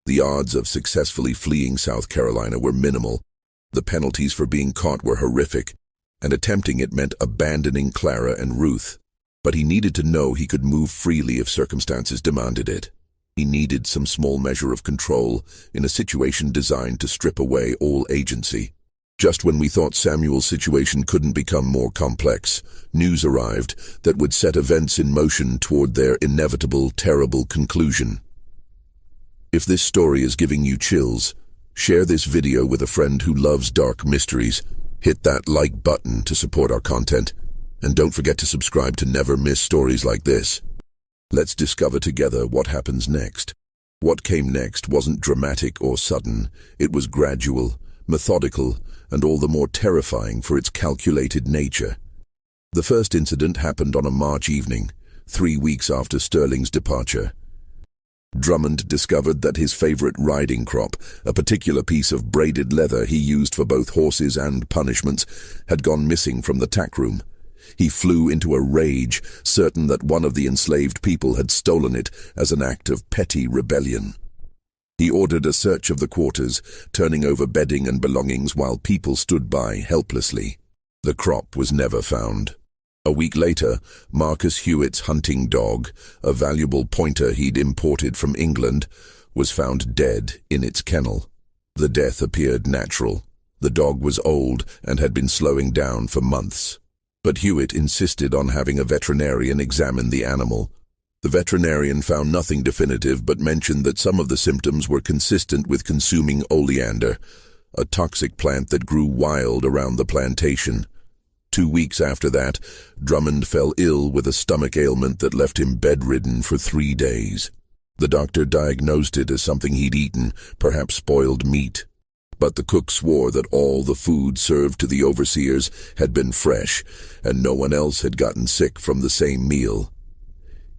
The odds of successfully fleeing South Carolina were minimal, The penalties for being caught were horrific, and attempting it meant abandoning Clara and Ruth. But he needed to know he could move freely if circumstances demanded it. He needed some small measure of control in a situation designed to strip away all agency. Just when we thought Samuel's situation couldn't become more complex, news arrived that would set events in motion toward their inevitable, terrible conclusion. If this story is giving you chills, share this video with a friend who loves dark mysteries, hit that like button to support our content, and don't forget to subscribe to never miss stories like this. Let's discover together what happens next. What came next wasn't dramatic or sudden. It was gradual, methodical, and all the more terrifying for its calculated nature. The first incident happened on a March evening, 3 weeks after Sterling's departure. Drummond discovered that his favorite riding crop, a particular piece of braided leather he used for both horses and punishments, had gone missing from the tack room. He flew into a rage, certain that one of the enslaved people had stolen it as an act of petty rebellion. He ordered a search of the quarters, turning over bedding and belongings while people stood by helplessly. The crop was never found. A week later, Marcus Hewitt's hunting dog, a valuable pointer he'd imported from England, was found dead in its kennel. The death appeared natural. The dog was old and had been slowing down for months. But Hewitt insisted on having a veterinarian examine the animal. The veterinarian found nothing definitive but mentioned that some of the symptoms were consistent with consuming oleander, a toxic plant that grew wild around the plantation. 2 weeks after that, Drummond fell ill with a stomach ailment that left him bedridden for 3 days. The doctor diagnosed it as something he'd eaten, perhaps spoiled meat. But the cook swore that all the food served to the overseers had been fresh, and no one else had gotten sick from the same meal.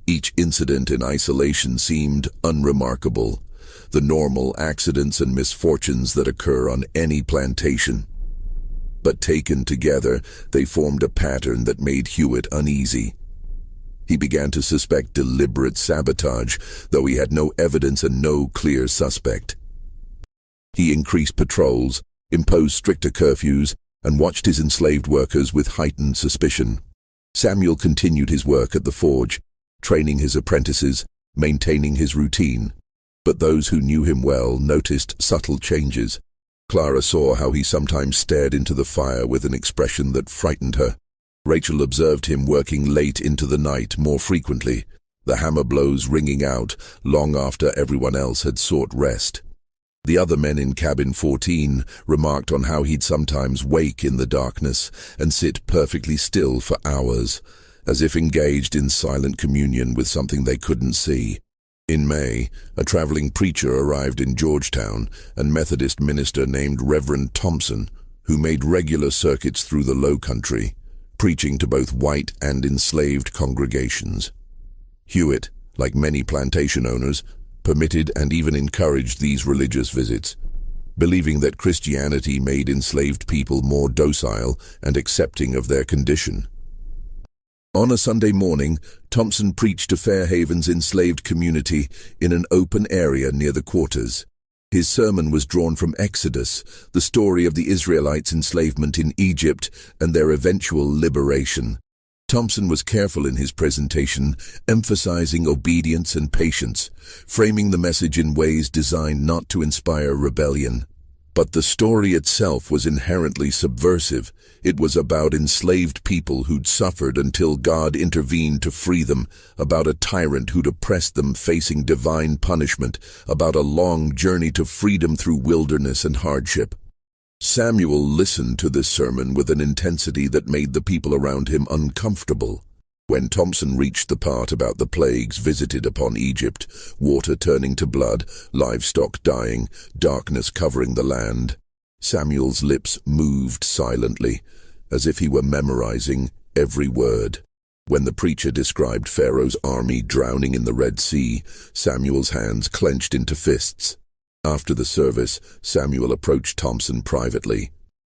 Each incident in isolation seemed unremarkable, the normal accidents and misfortunes that occur on any plantation. But taken together, they formed a pattern that made Hewitt uneasy. He began to suspect deliberate sabotage, though he had no evidence and no clear suspect. He increased patrols, imposed stricter curfews, and watched his enslaved workers with heightened suspicion. Samuel continued his work at the forge, training his apprentices, maintaining his routine. But those who knew him well noticed subtle changes. Clara saw how he sometimes stared into the fire with an expression that frightened her. Rachel observed him working late into the night more frequently, the hammer blows ringing out long after everyone else had sought rest. The other men in cabin 14 remarked on how he'd sometimes wake in the darkness and sit perfectly still for hours, as if engaged in silent communion with something they couldn't see. In May, a traveling preacher arrived in Georgetown, a Methodist minister named Reverend Thompson, who made regular circuits through the Low Country, preaching to both white and enslaved congregations. Hewitt, like many plantation owners, permitted and even encouraged these religious visits, believing that Christianity made enslaved people more docile and accepting of their condition. On a Sunday morning, Thompson preached to Fairhaven's enslaved community in an open area near the quarters. His sermon was drawn from Exodus, the story of the Israelites' enslavement in Egypt and their eventual liberation. Thompson was careful in his presentation, emphasizing obedience and patience, framing the message in ways designed not to inspire rebellion. But the story itself was inherently subversive. It was about enslaved people who'd suffered until God intervened to free them, about a tyrant who'd oppressed them facing divine punishment, about a long journey to freedom through wilderness and hardship. Samuel listened to this sermon with an intensity that made the people around him uncomfortable. When Thompson reached the part about the plagues visited upon Egypt, water turning to blood, livestock dying, darkness covering the land, Samuel's lips moved silently, as if he were memorizing every word. When the preacher described Pharaoh's army drowning in the Red Sea, Samuel's hands clenched into fists. After the service, Samuel approached Thompson privately.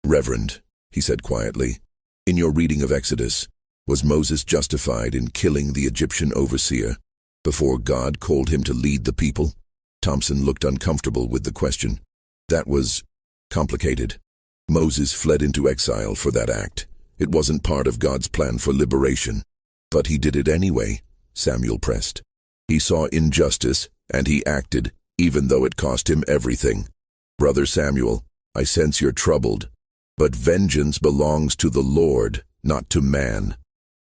"Reverend," he said quietly, "in your reading of Exodus, was Moses justified in killing the Egyptian overseer before God called him to lead the people?" Thompson looked uncomfortable with the question. "That was complicated," Moses fled into exile for that act. It wasn't part of God's plan for liberation. But he did it anyway, Samuel pressed. He saw injustice, and he acted, even though it cost him everything. Brother Samuel, I sense you're troubled. But vengeance belongs to the Lord, not to man.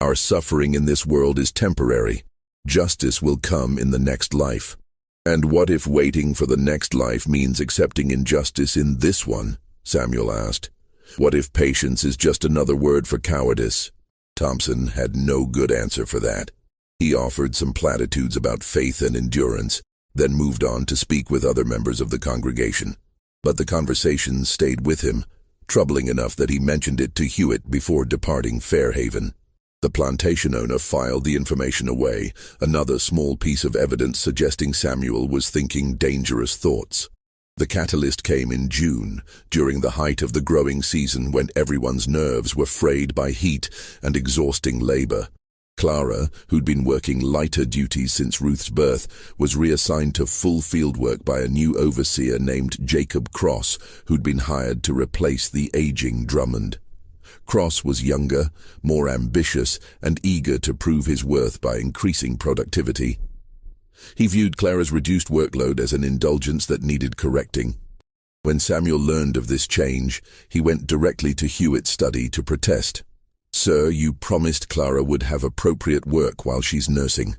Our suffering in this world is temporary. Justice will come in the next life. And what if waiting for the next life means accepting injustice in this one? Samuel asked. What if patience is just another word for cowardice? Thompson had no good answer for that. He offered some platitudes about faith and endurance, then moved on to speak with other members of the congregation. But the conversation stayed with him, troubling enough that he mentioned it to Hewitt before departing Fairhaven. The plantation owner filed the information away, another small piece of evidence suggesting Samuel was thinking dangerous thoughts. The catalyst came in June, during the height of the growing season when everyone's nerves were frayed by heat and exhausting labor. Clara, who'd been working lighter duties since Ruth's birth, was reassigned to full field work by a new overseer named Jacob Cross, who'd been hired to replace the aging Drummond. Cross was younger, more ambitious, and eager to prove his worth by increasing productivity. He viewed Clara's reduced workload as an indulgence that needed correcting. When Samuel learned of this change, he went directly to Hewitt's study to protest. "Sir, you promised Clara would have appropriate work while she's nursing.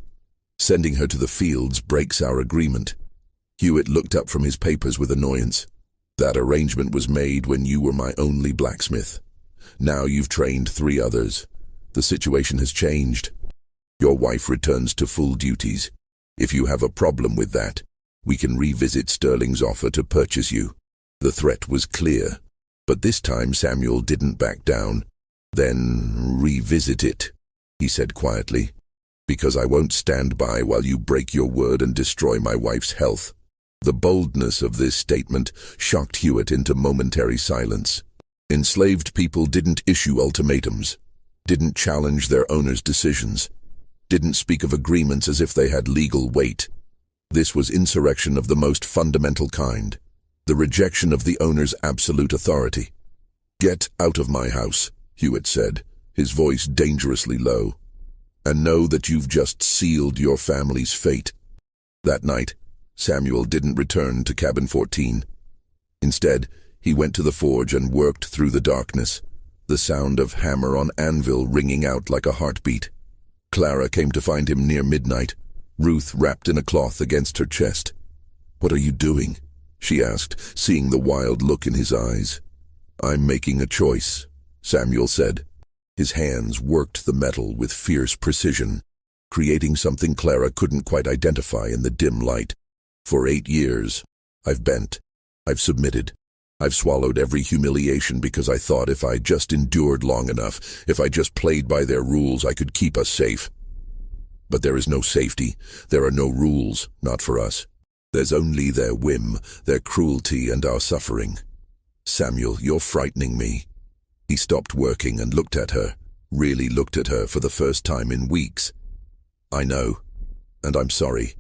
Sending her to the fields breaks our agreement." Hewitt looked up from his papers with annoyance. "That arrangement was made when you were my only blacksmith. Now you've trained 3 others. The situation has changed. Your wife returns to full duties. If you have a problem with that, we can revisit Sterling's offer to purchase you." The threat was clear, but this time Samuel didn't back down. "Then revisit it," he said quietly, "because I won't stand by while you break your word and destroy my wife's health." The boldness of this statement shocked Hewitt into momentary silence. Enslaved people didn't issue ultimatums, didn't challenge their owners' decisions, didn't speak of agreements as if they had legal weight. This was insurrection of the most fundamental kind, the rejection of the owner's absolute authority. "Get out of my house," Hewitt said, his voice dangerously low, "and know that you've just sealed your family's fate." That night, Samuel didn't return to cabin 14. Instead, he went to the forge and worked through the darkness, the sound of hammer on anvil ringing out like a heartbeat. Clara came to find him near midnight, Ruth wrapped in a cloth against her chest. "What are you doing?" she asked, seeing the wild look in his eyes. "I'm making a choice," Samuel said. His hands worked the metal with fierce precision, creating something Clara couldn't quite identify in the dim light. "For 8 years, I've bent. I've submitted. I've swallowed every humiliation because I thought if I just endured long enough, if I just played by their rules, I could keep us safe. But there is no safety. There are no rules, not for us. There's only their whim, their cruelty, and our suffering. Samuel, you're frightening me." He stopped working and looked at her, really looked at her for the first time in weeks. "I know, and I'm sorry,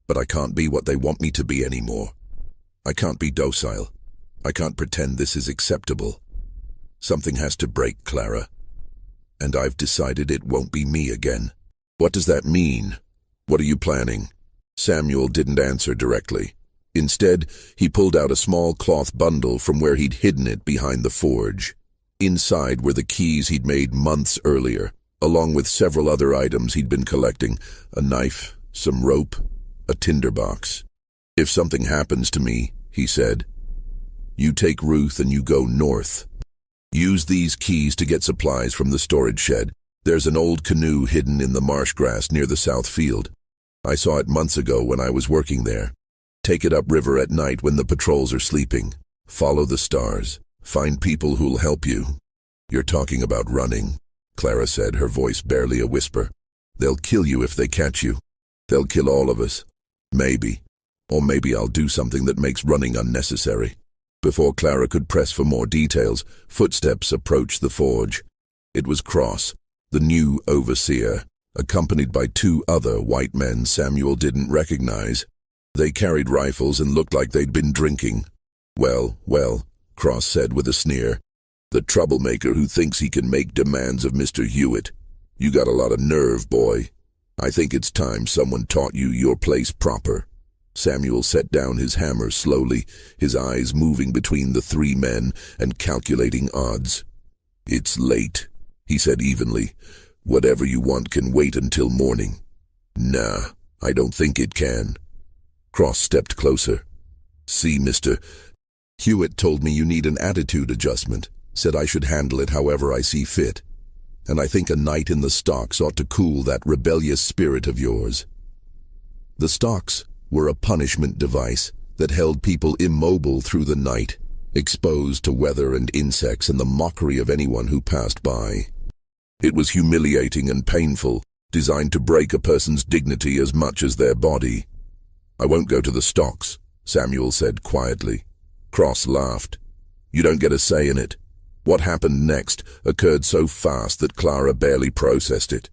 but I can't be what they want me to be anymore. I can't be docile. I can't pretend this is acceptable. Something has to break, Clara. And I've decided it won't be me again." "What does that mean? What are you planning?" Samuel didn't answer directly. Instead, he pulled out a small cloth bundle from where he'd hidden it behind the forge. Inside were the keys he'd made months earlier, along with several other items he'd been collecting: a knife, some rope, a tinderbox. "If something happens to me," he said, "you take Ruth and you go north. Use these keys to get supplies from the storage shed. There's an old canoe hidden in the marsh grass near the south field. I saw it months ago when I was working there. Take it upriver at night when the patrols are sleeping. Follow the stars. Find people who'll help you." "You're talking about running," Clara said, her voice barely a whisper. "They'll kill you if they catch you. They'll kill all of us. Maybe. Or maybe I'll do something that makes running unnecessary." Before Clara could press for more details, footsteps approached the forge. It was Cross, the new overseer, accompanied by 2 other white men Samuel didn't recognize. They carried rifles and looked like they'd been drinking. Well, Cross said with a sneer. "The troublemaker who thinks he can make demands of Mr. Hewitt. You got a lot of nerve, boy. I think it's time someone taught you your place proper." Samuel set down his hammer slowly, his eyes moving between the three men and calculating odds. "It's late," he said evenly. "Whatever you want can wait until morning." "Nah, I don't think it can." Cross stepped closer. "See, Mr. Hewitt told me you need an attitude adjustment, said I should handle it however I see fit. And I think a night in the stocks ought to cool that rebellious spirit of yours." The stocks were a punishment device that held people immobile through the night, exposed to weather and insects and the mockery of anyone who passed by. It was humiliating and painful, designed to break a person's dignity as much as their body. "I won't go to the stocks," Samuel said quietly. Cross laughed. "You don't get a say in it." What happened next occurred so fast that Clara barely processed it.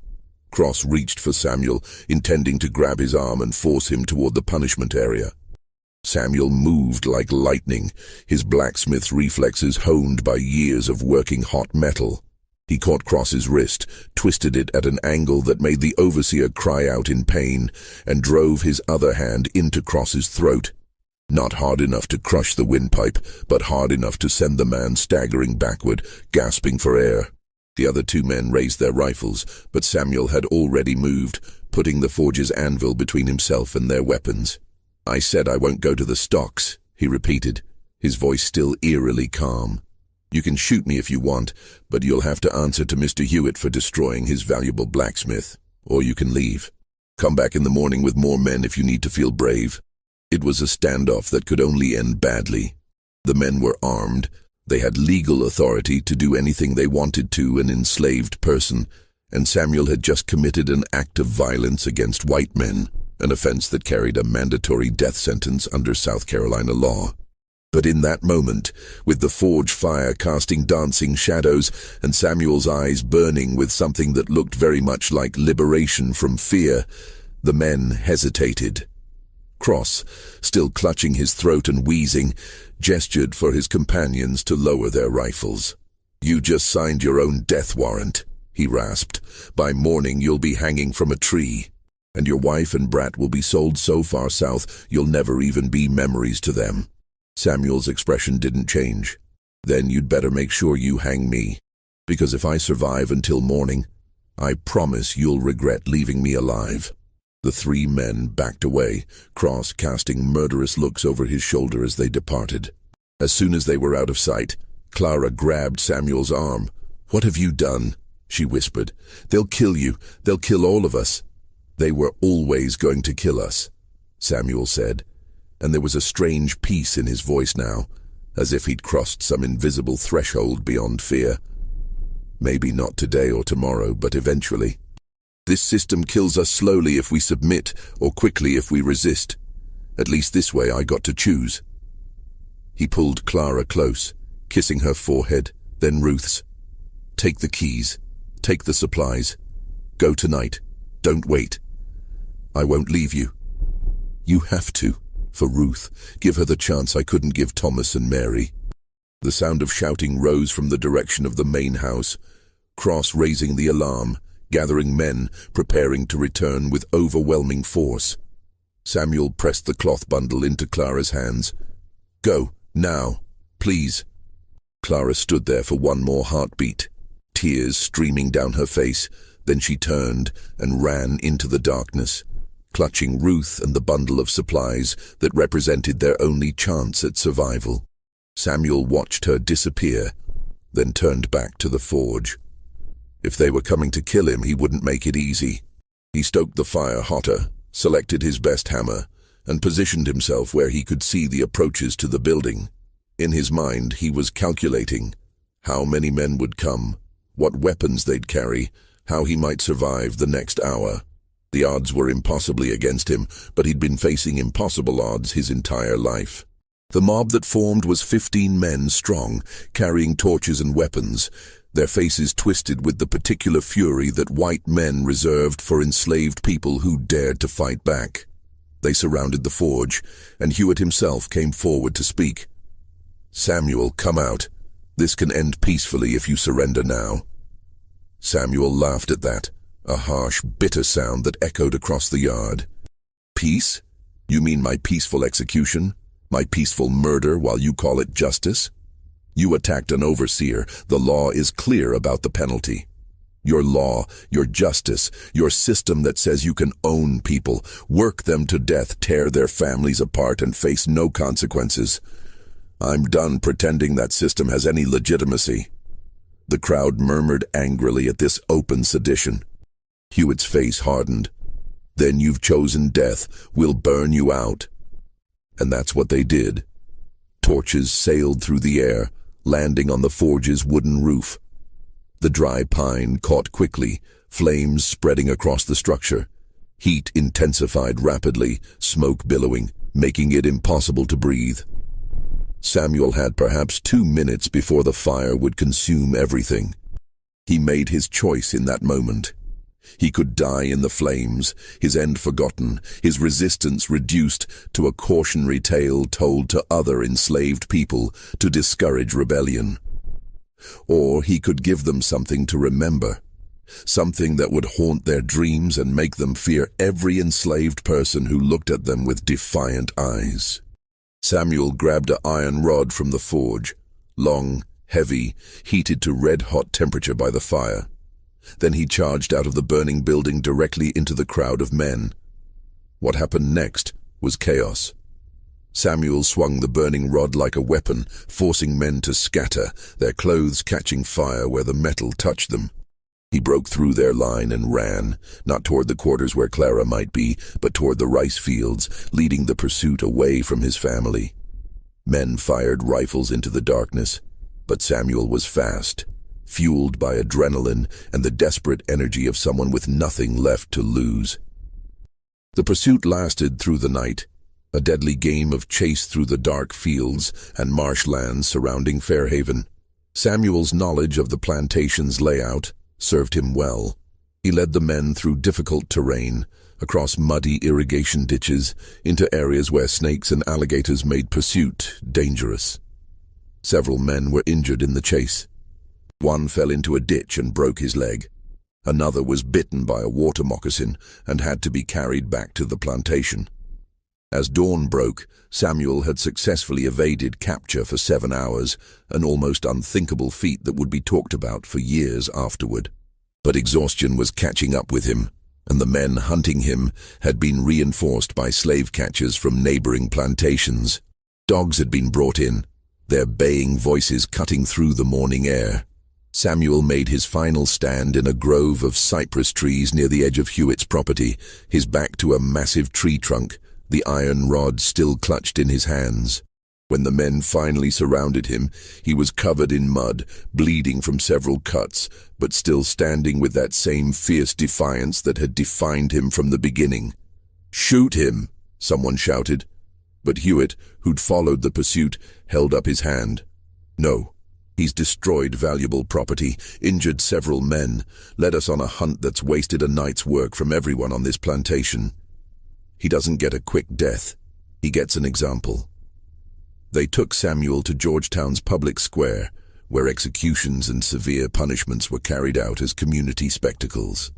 Cross reached for Samuel, intending to grab his arm and force him toward the punishment area. Samuel moved like lightning, his blacksmith's reflexes honed by years of working hot metal. He caught Cross's wrist, twisted it at an angle that made the overseer cry out in pain, and drove his other hand into Cross's throat. Not hard enough to crush the windpipe, but hard enough to send the man staggering backward, gasping for air. The other two men raised their rifles, but Samuel had already moved, putting the forge's anvil between himself and their weapons. "I said I won't go to the stocks," he repeated, his voice still eerily calm. "You can shoot me if you want, but you'll have to answer to Mr. Hewitt for destroying his valuable blacksmith, or you can leave. Come back in the morning with more men if you need to feel brave." It was a standoff that could only end badly. The men were armed. They had legal authority to do anything they wanted to an enslaved person, and Samuel had just committed an act of violence against white men, an offense that carried a mandatory death sentence under South Carolina law. But in that moment, with the forge fire casting dancing shadows and Samuel's eyes burning with something that looked very much like liberation from fear, the men hesitated. Cross, still clutching his throat and wheezing, gestured for his companions to lower their rifles. "You just signed your own death warrant," he rasped. "By morning you'll be hanging from a tree, and your wife and brat will be sold so far south you'll never even be memories to them." Samuel's expression didn't change. "Then you'd better make sure you hang me, because if I survive until morning, I promise you'll regret leaving me alive." The three men backed away, Cross casting murderous looks over his shoulder as they departed. As soon as they were out of sight, Clara grabbed Samuel's arm. "What have you done?" she whispered. "They'll kill you. They'll kill all of us." "They were always going to kill us," Samuel said, and there was a strange peace in his voice now, as if he'd crossed some invisible threshold beyond fear. "Maybe not today or tomorrow, but eventually. This system kills us slowly if we submit, or quickly if we resist. At least this way I got to choose." He pulled Clara close, kissing her forehead, then Ruth's. "Take the keys. Take the supplies. Go tonight. Don't wait. I won't leave you. You have to, for Ruth. Give her the chance I couldn't give Thomas and Mary." The sound of shouting rose from the direction of the main house, Cross raising the alarm, gathering men, preparing to return with overwhelming force. Samuel pressed the cloth bundle into Clara's hands. "Go, now, please." Clara stood there for one more heartbeat, tears streaming down her face. Then she turned and ran into the darkness, clutching Ruth and the bundle of supplies that represented their only chance at survival. Samuel watched her disappear, then turned back to the forge. If they were coming to kill him, he wouldn't make it easy. He stoked the fire hotter, selected his best hammer, and positioned himself where he could see the approaches to the building. In his mind, he was calculating how many men would come, what weapons they'd carry, how he might survive the next hour. The odds were impossibly against him, but he'd been facing impossible odds his entire life. The mob that formed was 15 men strong, carrying torches and weapons, their faces twisted with the particular fury that white men reserved for enslaved people who dared to fight back. They surrounded the forge, and Hewitt himself came forward to speak. "Samuel, come out. This can end peacefully if you surrender now." Samuel laughed at that, a harsh, bitter sound that echoed across the yard. "Peace? You mean my peaceful execution? My peaceful murder while you call it justice? You attacked an overseer. The law is clear about the penalty. Your law, your justice, your system that says you can own people, work them to death, tear their families apart, and face no consequences. I'm done pretending that system has any legitimacy." The crowd murmured angrily at this open sedition. Hewitt's face hardened. "Then you've chosen death. We'll burn you out." And that's what they did. Torches sailed through the air, landing on the forge's wooden roof. The dry pine caught quickly, flames spreading across the structure. Heat intensified rapidly, smoke billowing, making it impossible to breathe. Samuel had perhaps 2 minutes before the fire would consume everything. He made his choice in that moment. He could die in the flames, his end forgotten, his resistance reduced to a cautionary tale told to other enslaved people to discourage rebellion. Or he could give them something to remember, something that would haunt their dreams and make them fear every enslaved person who looked at them with defiant eyes. Samuel grabbed an iron rod from the forge, long, heavy, heated to red-hot temperature by the fire. Then he charged out of the burning building directly into the crowd of men. What happened next was chaos. Samuel swung the burning rod like a weapon, forcing men to scatter, their clothes catching fire where the metal touched them. He broke through their line and ran, not toward the quarters where Clara might be, but toward the rice fields, leading the pursuit away from his family. Men fired rifles into the darkness, but Samuel was fast, fueled by adrenaline and the desperate energy of someone with nothing left to lose. The pursuit lasted through the night, a deadly game of chase through the dark fields and marshlands surrounding Fairhaven. Samuel's knowledge of the plantation's layout served him well. He led the men through difficult terrain, across muddy irrigation ditches, into areas where snakes and alligators made pursuit dangerous. Several men were injured in the chase. One fell into a ditch and broke his leg. Another was bitten by a water moccasin and had to be carried back to the plantation. As dawn broke, Samuel had successfully evaded capture for 7 hours, an almost unthinkable feat that would be talked about for years afterward. But exhaustion was catching up with him, and the men hunting him had been reinforced by slave catchers from neighboring plantations. Dogs had been brought in, their baying voices cutting through the morning air. Samuel made his final stand in a grove of cypress trees near the edge of Hewitt's property, his back to a massive tree trunk, the iron rod still clutched in his hands. When the men finally surrounded him, he was covered in mud, bleeding from several cuts, but still standing with that same fierce defiance that had defined him from the beginning. "Shoot him!" someone shouted. But Hewitt, who'd followed the pursuit, held up his hand. "No. He's destroyed valuable property, injured several men, led us on a hunt that's wasted a night's work from everyone on this plantation. He doesn't get a quick death. He gets an example." They took Samuel to Georgetown's public square, where executions and severe punishments were carried out as community spectacles.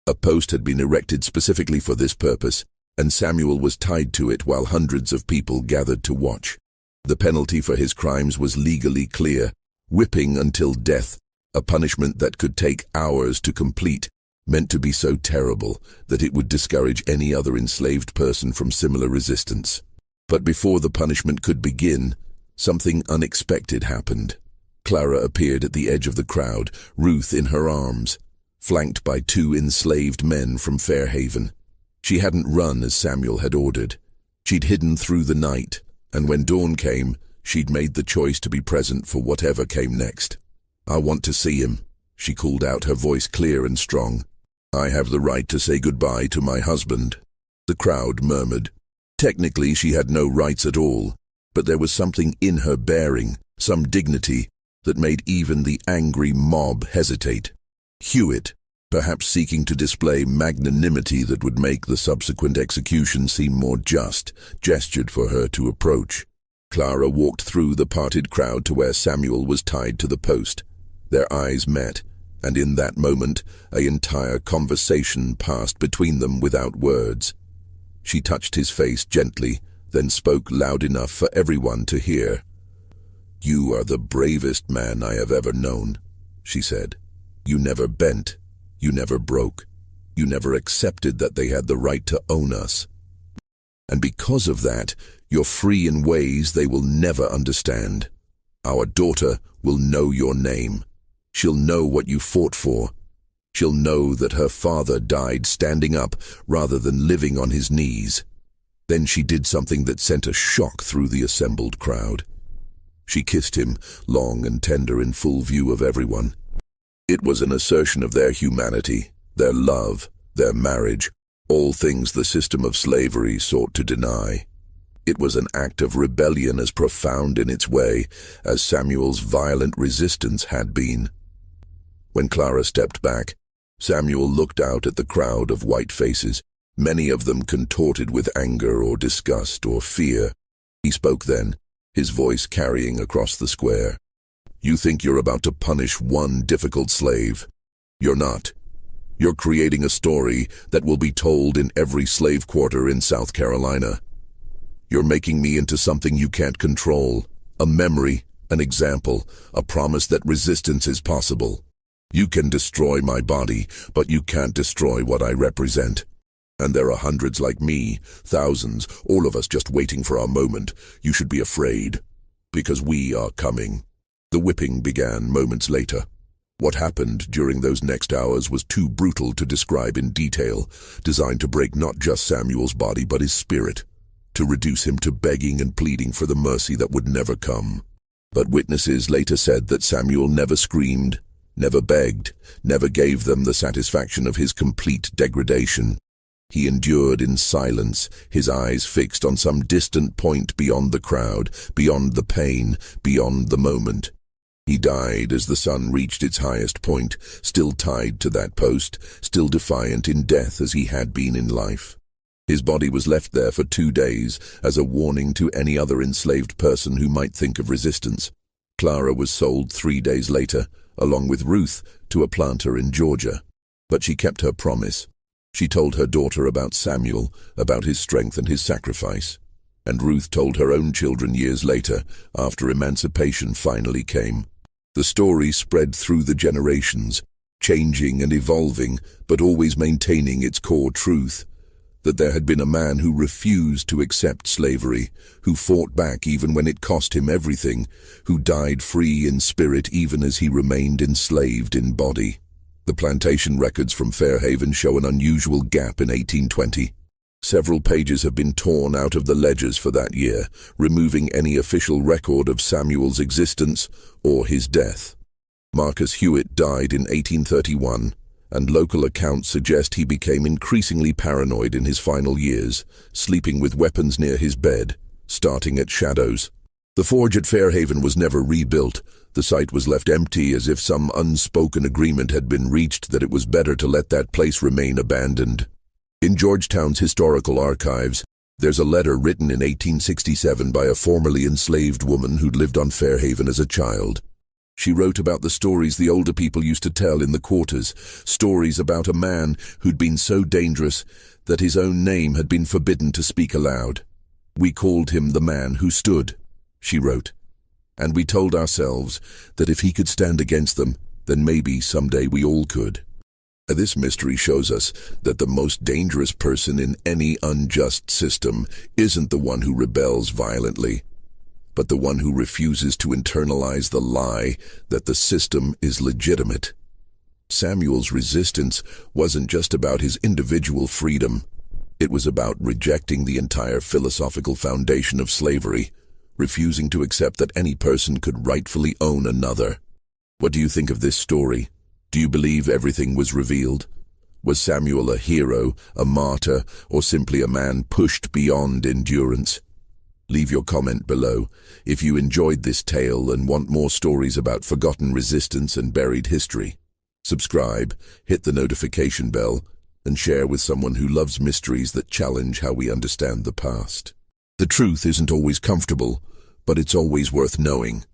A post had been erected specifically for this purpose, and Samuel was tied to it while hundreds of people gathered to watch. The penalty for his crimes was legally clear: whipping until death, a punishment that could take hours to complete, meant to be so terrible that it would discourage any other enslaved person from similar resistance. But before the punishment could begin, something unexpected happened. Clara appeared at the edge of the crowd, Ruth in her arms, flanked by 2 enslaved men from Fairhaven. She hadn't run as Samuel had ordered. She'd hidden through the night, and when dawn came, she'd made the choice to be present for whatever came next. "I want to see him," she called out, her voice clear and strong. "I have the right to say goodbye to my husband." The crowd murmured. Technically, she had no rights at all, but there was something in her bearing, some dignity, that made even the angry mob hesitate. Hewitt, perhaps seeking to display magnanimity that would make the subsequent execution seem more just, gestured for her to approach. Clara walked through the parted crowd to where Samuel was tied to the post. Their eyes met, and in that moment, an entire conversation passed between them without words. She touched his face gently, then spoke loud enough for everyone to hear. "You are the bravest man I have ever known," she said. "You never bent. You never broke. You never accepted that they had the right to own us. And because of that, you're free in ways they will never understand. Our daughter will know your name. She'll know what you fought for. She'll know that her father died standing up rather than living on his knees." Then she did something that sent a shock through the assembled crowd. She kissed him, long and tender in full view of everyone. It was an assertion of their humanity, their love, their marriage, all things the system of slavery sought to deny. It was an act of rebellion as profound in its way as Samuel's violent resistance had been. When Clara stepped back, Samuel looked out at the crowd of white faces, many of them contorted with anger or disgust or fear. He spoke then, his voice carrying across the square. "You think you're about to punish one difficult slave. You're not. You're creating a story that will be told in every slave quarter in South Carolina. You're making me into something you can't control, a memory, an example, a promise that resistance is possible. You can destroy my body, but you can't destroy what I represent. And there are hundreds like me, thousands, all of us just waiting for our moment. You should be afraid, because we are coming." The whipping began moments later. What happened during those next hours was too brutal to describe in detail, designed to break not just Samuel's body but his spirit, to reduce him to begging and pleading for the mercy that would never come. But witnesses later said that Samuel never screamed, never begged, never gave them the satisfaction of his complete degradation. He endured in silence, his eyes fixed on some distant point beyond the crowd, beyond the pain, beyond the moment. He died as the sun reached its highest point, still tied to that post, still defiant in death as he had been in life. His body was left there for 2 days as a warning to any other enslaved person who might think of resistance. Clara was sold 3 days later, along with Ruth, to a planter in Georgia. But she kept her promise. She told her daughter about Samuel, about his strength and his sacrifice. And Ruth told her own children years later, after emancipation finally came. The story spread through the generations, changing and evolving, but always maintaining its core truth, that there had been a man who refused to accept slavery, who fought back even when it cost him everything, who died free in spirit even as he remained enslaved in body. The plantation records from Fairhaven show an unusual gap in 1820. Several pages have been torn out of the ledgers for that year, removing any official record of Samuel's existence or his death. Marcus Hewitt died in 1831, and local accounts suggest he became increasingly paranoid in his final years, sleeping with weapons near his bed, starting at shadows. The forge at Fairhaven was never rebuilt. The site was left empty as if some unspoken agreement had been reached that it was better to let that place remain abandoned. In Georgetown's historical archives, there's a letter written in 1867 by a formerly enslaved woman who'd lived on Fairhaven as a child. She wrote about the stories the older people used to tell in the quarters, stories about a man who'd been so dangerous that his own name had been forbidden to speak aloud. "We called him the man who stood," she wrote, "and we told ourselves that if he could stand against them, then maybe someday we all could." This mystery shows us that the most dangerous person in any unjust system isn't the one who rebels violently, but the one who refuses to internalize the lie that the system is legitimate. Samuel's resistance wasn't just about his individual freedom. It was about rejecting the entire philosophical foundation of slavery, refusing to accept that any person could rightfully own another. What do you think of this story? Do you believe everything was revealed? Was Samuel a hero, a martyr, or simply a man pushed beyond endurance? Leave your comment below. If you enjoyed this tale and want more stories about forgotten resistance and buried history, subscribe, hit the notification bell, and share with someone who loves mysteries that challenge how we understand the past. The truth isn't always comfortable, but it's always worth knowing.